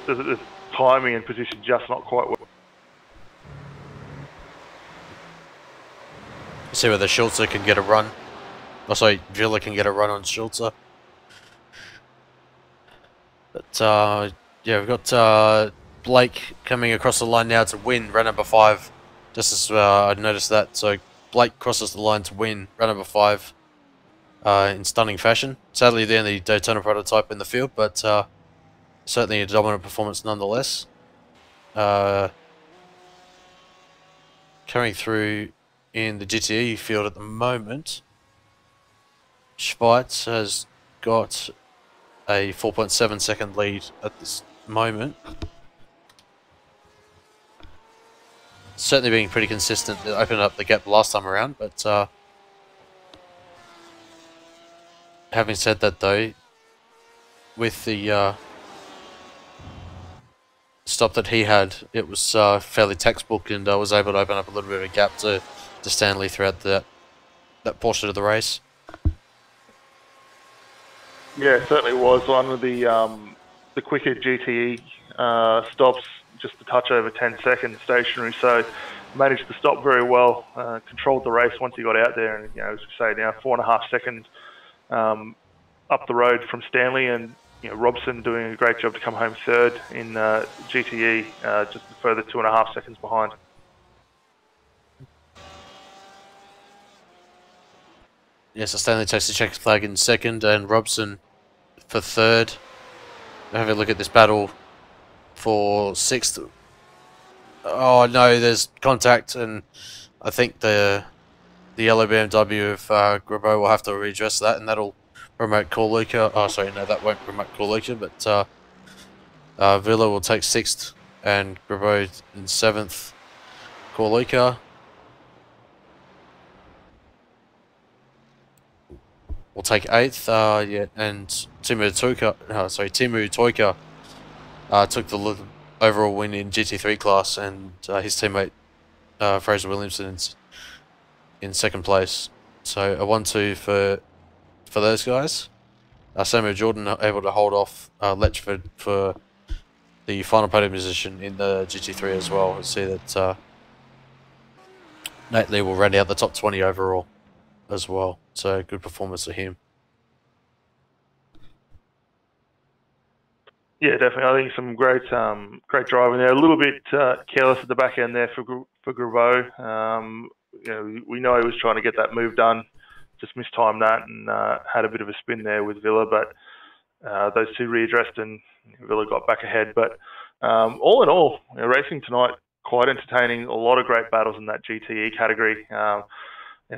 the timing and position just not quite well. See whether Schulze can get a run. Oh, sorry, Villa can get a run on Schulze. But yeah, we've got Blake coming across the line now to win round number 5. Just as I noticed that, so Blake crosses the line to win round number 5 in stunning fashion. Sadly, the only Daytona prototype in the field, but certainly a dominant performance nonetheless. Carrying through in the GTE field at the moment, Schweitz has got a 4.7 second lead at this moment. Certainly being pretty consistent. It opened up the gap last time around, but having said that though, with the stop that he had, it was fairly textbook, and I was able to open up a little bit of a gap to Stanley throughout that portion of the race. Yeah, it certainly was one of the quicker GTE stops, just a touch over 10 seconds stationary. So managed to stop very well, controlled the race once he got out there, and as we say now, 4.5 seconds up the road from Stanley, and Robson doing a great job to come home third in GTE, just a further 2.5 seconds behind. Yes, so Stanley takes the checkered flag in second, and Robson for third. Have a look at this battle for sixth. Oh no, there's contact, and I think the yellow BMW of Grabo will have to redress that, and that'll promote Corluka. Oh, sorry, no, that won't promote Corluka, but Villa will take 6th, and Grabo in 7th. Corluka will take 8th, yeah, and Timu Toika took the overall win in GT3 class, and his teammate Fraser Williamson in 2nd place. So a 1-2 for those guys. Samuel Jordan able to hold off Letchford for the final podium position in the GT3 as well. We'll see that Nate Lee will round out the top 20 overall as well. So good performance for him. Yeah, definitely. I think some great driving there. A little bit careless at the back end there for Grabo. We know he was trying to get that move done, just mistimed that, and had a bit of a spin there with Villa, but those two readdressed and Villa got back ahead. But all in all, racing tonight quite entertaining. A lot of great battles in that GTE category.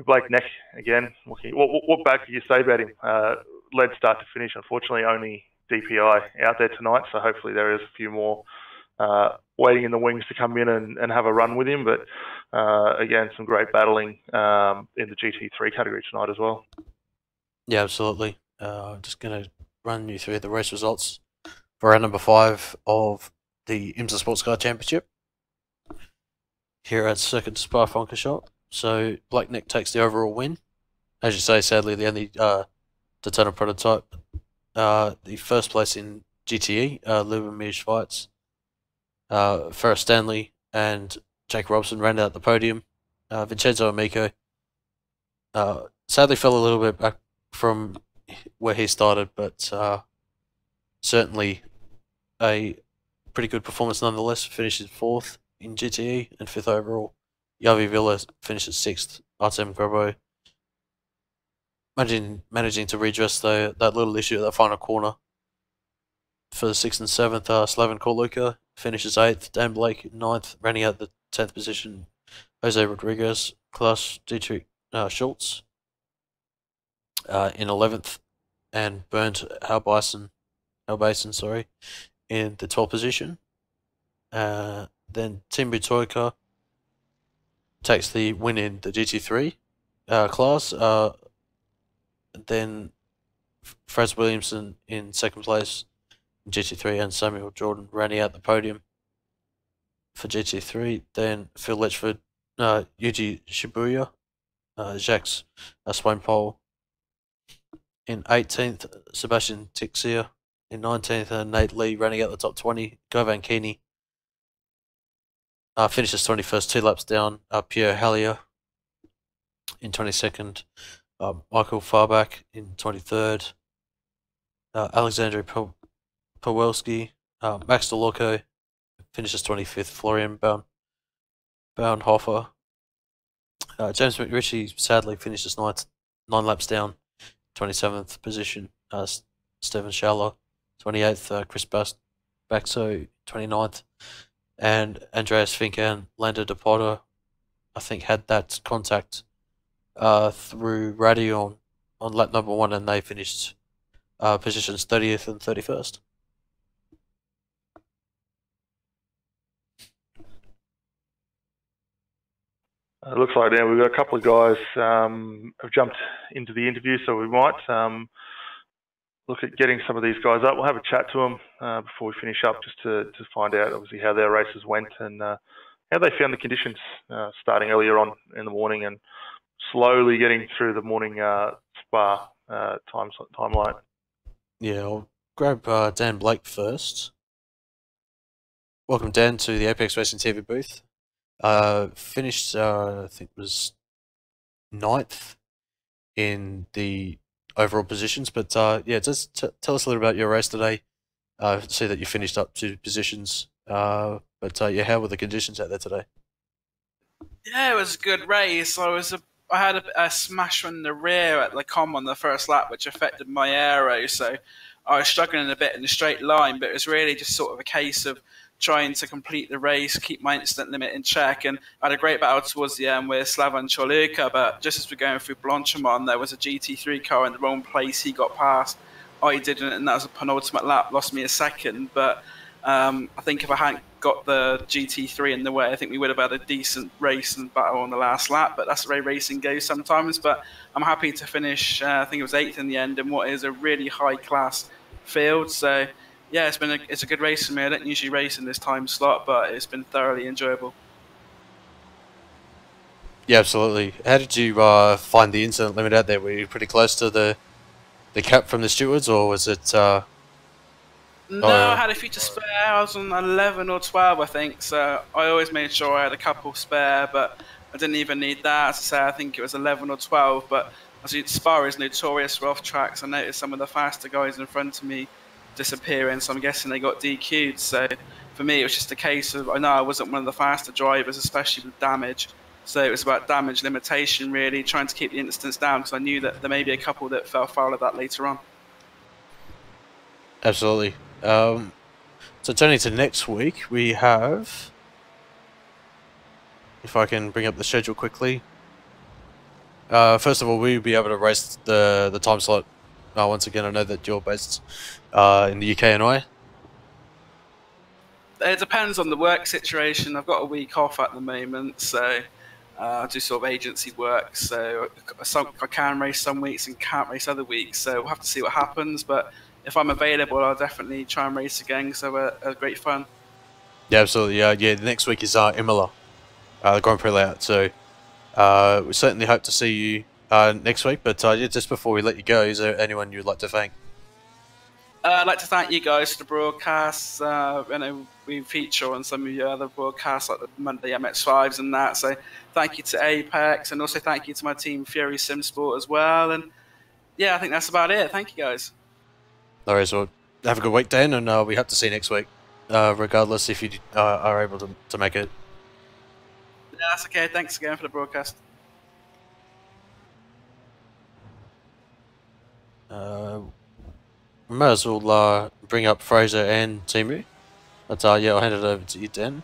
Blake Neck again. What back can you say about him? Led start to finish. Unfortunately, only DPI out there tonight, so hopefully there is a few more waiting in the wings to come in and have a run with him. But again, some great battling in the GT3 category tonight as well. Yeah, absolutely. Just going to run you through the race results for round number 5 of the IMSA Sportscar Championship here at Circuit Spa-Francorchamps. So Blake Neck takes the overall win. As you say, sadly, the only Daytona prototype. The first place in GTE, Lubomir Schweitz, Ferris Stanley, and Jake Robson rounded out the podium. Vincenzo Amico sadly fell a little bit back from where he started, but certainly a pretty good performance nonetheless. Finishes 4th in GTE and 5th overall. Yavi Villa finishes 6th. Artem Grabo managing to redress that little issue at that final corner for the 6th and 7th. Slaven Corluka finishes 8th. Dan Blake 9th, rounding out the 10th position. Jose Rodriguez, Klaus Dietrich Schultz in 11th, and Bernd Halbason, in the 12th position. Then Tim Butoika takes the win in the GT3 class. Then Fraser Williamson in 2nd place in GT3, and Samuel Jordan rounding out the podium for GT3. Then Phil Letchford, Yuji Shibuya, Jacques Swainpole in 18th, Sebastian Tixia in 19th, and Nate Lee rounding out the top 20. Govan Keeney finishes 21st, 2 laps down. Pierre Hallier in 22nd. Michael Farbach in 23rd. Alexandre Pawelski, Max DeLoco finishes 25th. Florian Baunhofer. James McRitchie sadly finishes ninth, 9 laps down, 27th position. Stephen Schaller, 28th. Chris Baxo, 29th. And Andreas Fink and Lando De Potter, I think, had that contact through radio on lap number 1, and they finished positions 30th and 31st. It looks like now we've got a couple of guys have jumped into the interview, so we might look at getting some of these guys up. We'll have a chat to them before we finish up, just to find out obviously how their races went and how they found the conditions starting earlier on in the morning and slowly getting through the morning Spa timeline. Yeah, I'll grab Dan Blake first. Welcome, Dan, to the Apex Racing TV booth. Finished, I think it was 9th in the overall positions, but yeah, just tell us a little about your race today. See that you finished up 2 positions, but yeah, how were the conditions out there today? Yeah, it was a good race. I had a smash from the rear at the com on the first lap, which affected my aero, so I was struggling a bit in the straight line, but it was really just sort of a case of trying to complete the race, keep my instant limit in check, and I had a great battle towards the end with Slavan Choluka, but just as we're going through Blanchimont, there was a GT3 car in the wrong place. He got past, I didn't, and that was a penultimate lap, lost me a second, but I think if I hadn't got the GT3 in the way, I think we would have had a decent race and battle on the last lap, but that's the way racing goes sometimes. But I'm happy to finish, I think it was 8th in the end, in what is a really high-class field. So yeah, it's a good race for me. I don't usually race in this time slot, but it's been thoroughly enjoyable. Yeah, absolutely. How did you find the incident limit out there? Were you pretty close to the cap from the stewards, or was it... No, I had a few to spare. I was on 11 or 12, I think, so I always made sure I had a couple spare, but I didn't even need that. As I say, I think it was 11 or 12, but as Spa is notorious for off tracks, I noticed some of the faster guys in front of me disappearing, so I'm guessing they got DQ'd. So for me, it was just a case of, I know I wasn't one of the faster drivers, especially with damage, so it was about damage limitation, really, trying to keep the incidents down, because I knew that there may be a couple that fell foul of that later on. Absolutely. So turning to next week, we have, if I can bring up the schedule quickly. First of all, we'll be able to race the time slot. Once again, I know that you're based in the UK and I. It depends on the work situation. I've got a week off at the moment, so I do sort of agency work. So I can race some weeks and can't race other weeks. So we'll have to see what happens. But if I'm available, I'll definitely try and race again. So great fun. Yeah, absolutely. Yeah, the next week is Imola, the Grand Prix layout. So we certainly hope to see you next week. But just before we let you go, is there anyone you'd like to thank? I'd like to thank you guys for the broadcasts. I know we feature on some of your other broadcasts, like the Monday MX5s and that. So thank you to Apex, and also thank you to my team, Fury Simsport, as well. And yeah, I think that's about it. Thank you, guys. No worries. Well, have a good week, Dan, and we hope to see you next week, regardless if you are able to make it. Yeah, that's okay. Thanks again for the broadcast. We might as well bring up Fraser and Timu. But yeah, I'll hand it over to you, Dan.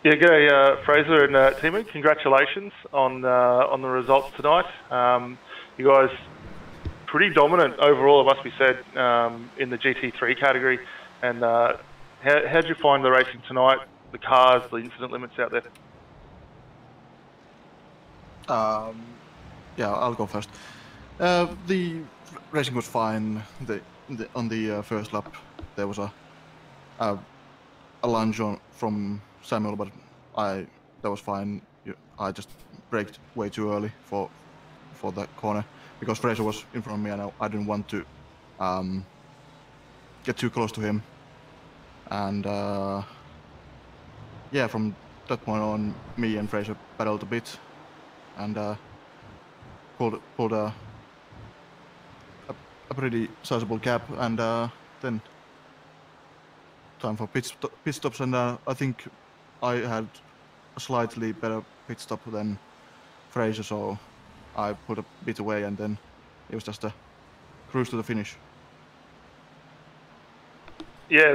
Yeah, g'day, Fraser and Timu. Congratulations on the results tonight. You guys pretty dominant overall, it must be said, in the GT3 category. And how did you find the racing tonight? The cars, the incident limits out there? Yeah, I'll go first. The racing was fine. On the first lap, there was a lunge from Samuel, but that was fine. I just braked way too early for that corner because Fraser was in front of me, and I didn't want to get too close to him. And yeah, from that point on, me and Fraser battled a bit, and pulled a a pretty sizable gap, and then time for pit stops, and I think I had a slightly better pit stop than Fraser, so I pulled a bit away, and then it was just a cruise to the finish. Yeah,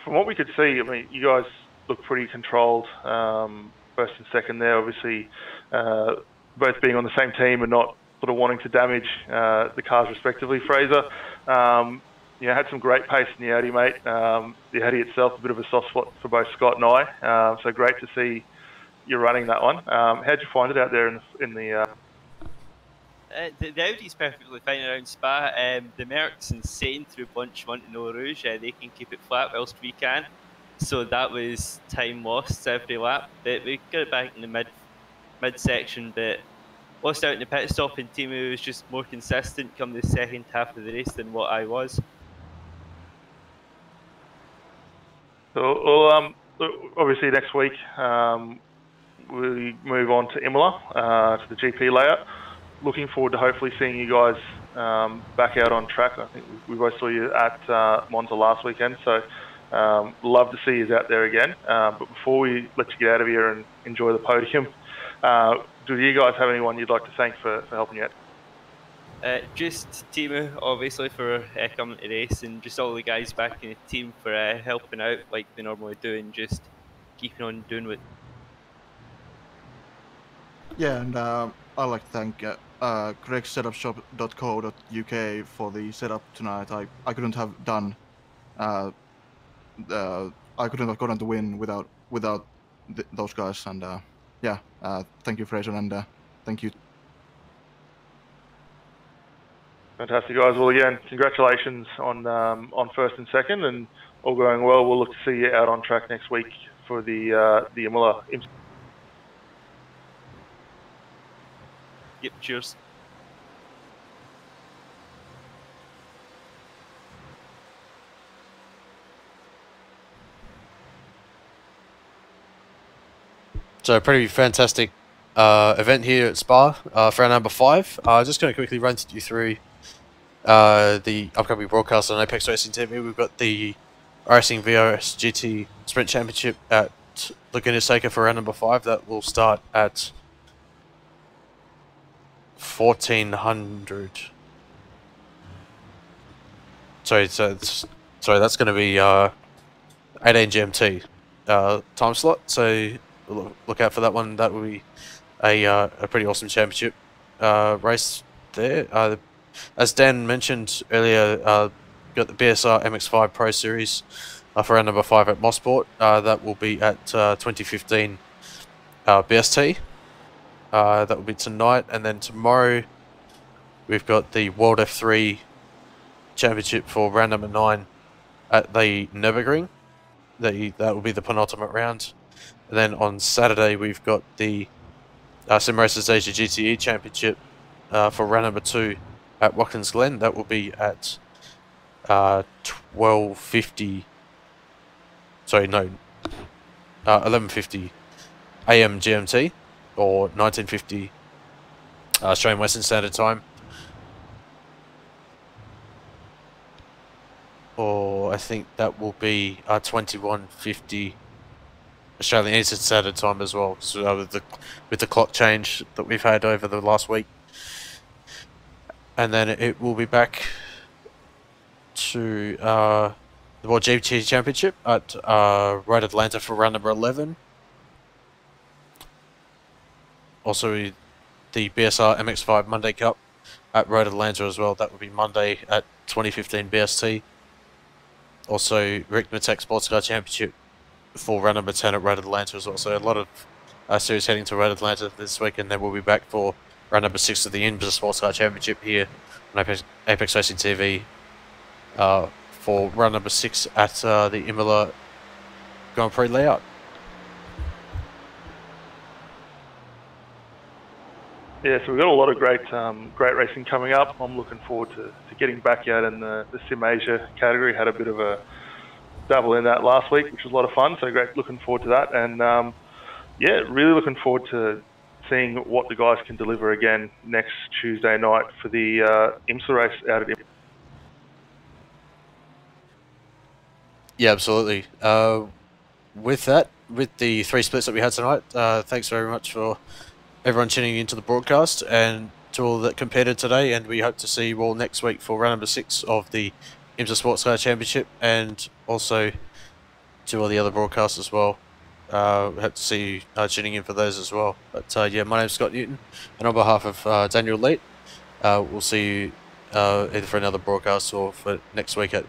from what we could see, I mean, you guys look pretty controlled. First and second there, obviously, both being on the same team and not sort of wanting to damage the cars respectively. Fraser, had some great pace in the Audi, mate. The Audi itself, a bit of a soft spot for both Scott and I. So great to see you running that one. How'd you find it out there in the The Audi's perfectly fine around Spa. The Merc's insane through Bunch 1 to No Rouge. They can keep it flat whilst we can. So that was time lost every lap. But we got it back in the mid section, but lost out in the pit stop, and Timu was just more consistent come the second half of the race than what I was. So, obviously next week we move on to Imola, to the GP layout. Looking forward to hopefully seeing you guys back out on track. I think we both saw you at Monza last weekend, so love to see you out there again. But before we let you get out of here and enjoy the podium, do you guys have anyone you'd like to thank for helping you out? Just Timu, obviously, for coming to the race, and just all the guys back in the team for helping out like they normally do, and just keeping on doing what. Yeah, and I'd like to thank gregsetupshop.co.uk for the setup tonight. I couldn't have done, I couldn't have gotten the win without those guys. And thank you, Fraser, and thank you. Fantastic, guys. Well, again, congratulations on first and second, and all going well. We'll look to see you out on track next week for the Imola. Yep, cheers. So a pretty fantastic event here at Spa for our number 5. Just going to quickly run you through the upcoming broadcast on Apex Racing TV. We've got the iRacing VRS GT Sprint Championship at Laguna Seca for round number 5. That will start at 1400. Sorry, that's going to be 18 GMT time slot. So look out for that one. That will be a pretty awesome championship race there. As Dan mentioned earlier, got the BSR MX5 Pro Series for round number 5 at Mossport. That will be at 2015 BST. That will be tonight, and then tomorrow we've got the World F3 Championship for round number 9 at the Nürburgring. That will be the penultimate round. And then on Saturday we've got the Sim Racers Asia GTE Championship for round number 2 at Watkins Glen. That will be at 11:50 AM GMT, or 1950 Australian Western Standard Time, or I think that will be 21:50 Australian Eastern Standard Time as well. So with the clock change that we've had over the last week, and then it will be back to the World GT Championship at Road Atlanta for round number 11. Also, the BSR MX5 Monday Cup at Road Atlanta as well. That would be Monday at 2015 BST. Also, Rick Mattek Sportscar Championship for round number 10 at Road Atlanta as well. So a lot of series heading to Road Atlanta this week, and then we'll be back for round number 6 of the IMSA Sportscar Championship here on Apex Racing TV for round number 6 at the Imola Grand Prix layout. Yeah, so we've got a lot of great racing coming up. I'm looking forward to getting back out in the Sim Asia category. Had a bit of a dabble in that last week, which was a lot of fun. So great, looking forward to that. And really looking forward to seeing what the guys can deliver again next Tuesday night for the IMSA race out at Yeah, absolutely. With that, with the 3 splits that we had tonight, thanks very much for everyone tuning into the broadcast and to all that competed today, and we hope to see you all next week for round number 6 of the IMSA Sportscar Championship, and also to all the other broadcasts as well. We hope to see you tuning in for those as well. But yeah, my name's Scott Newton, and on behalf of Daniel Leet, we'll see you either for another broadcast or for next week at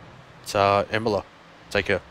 Imola. Take care.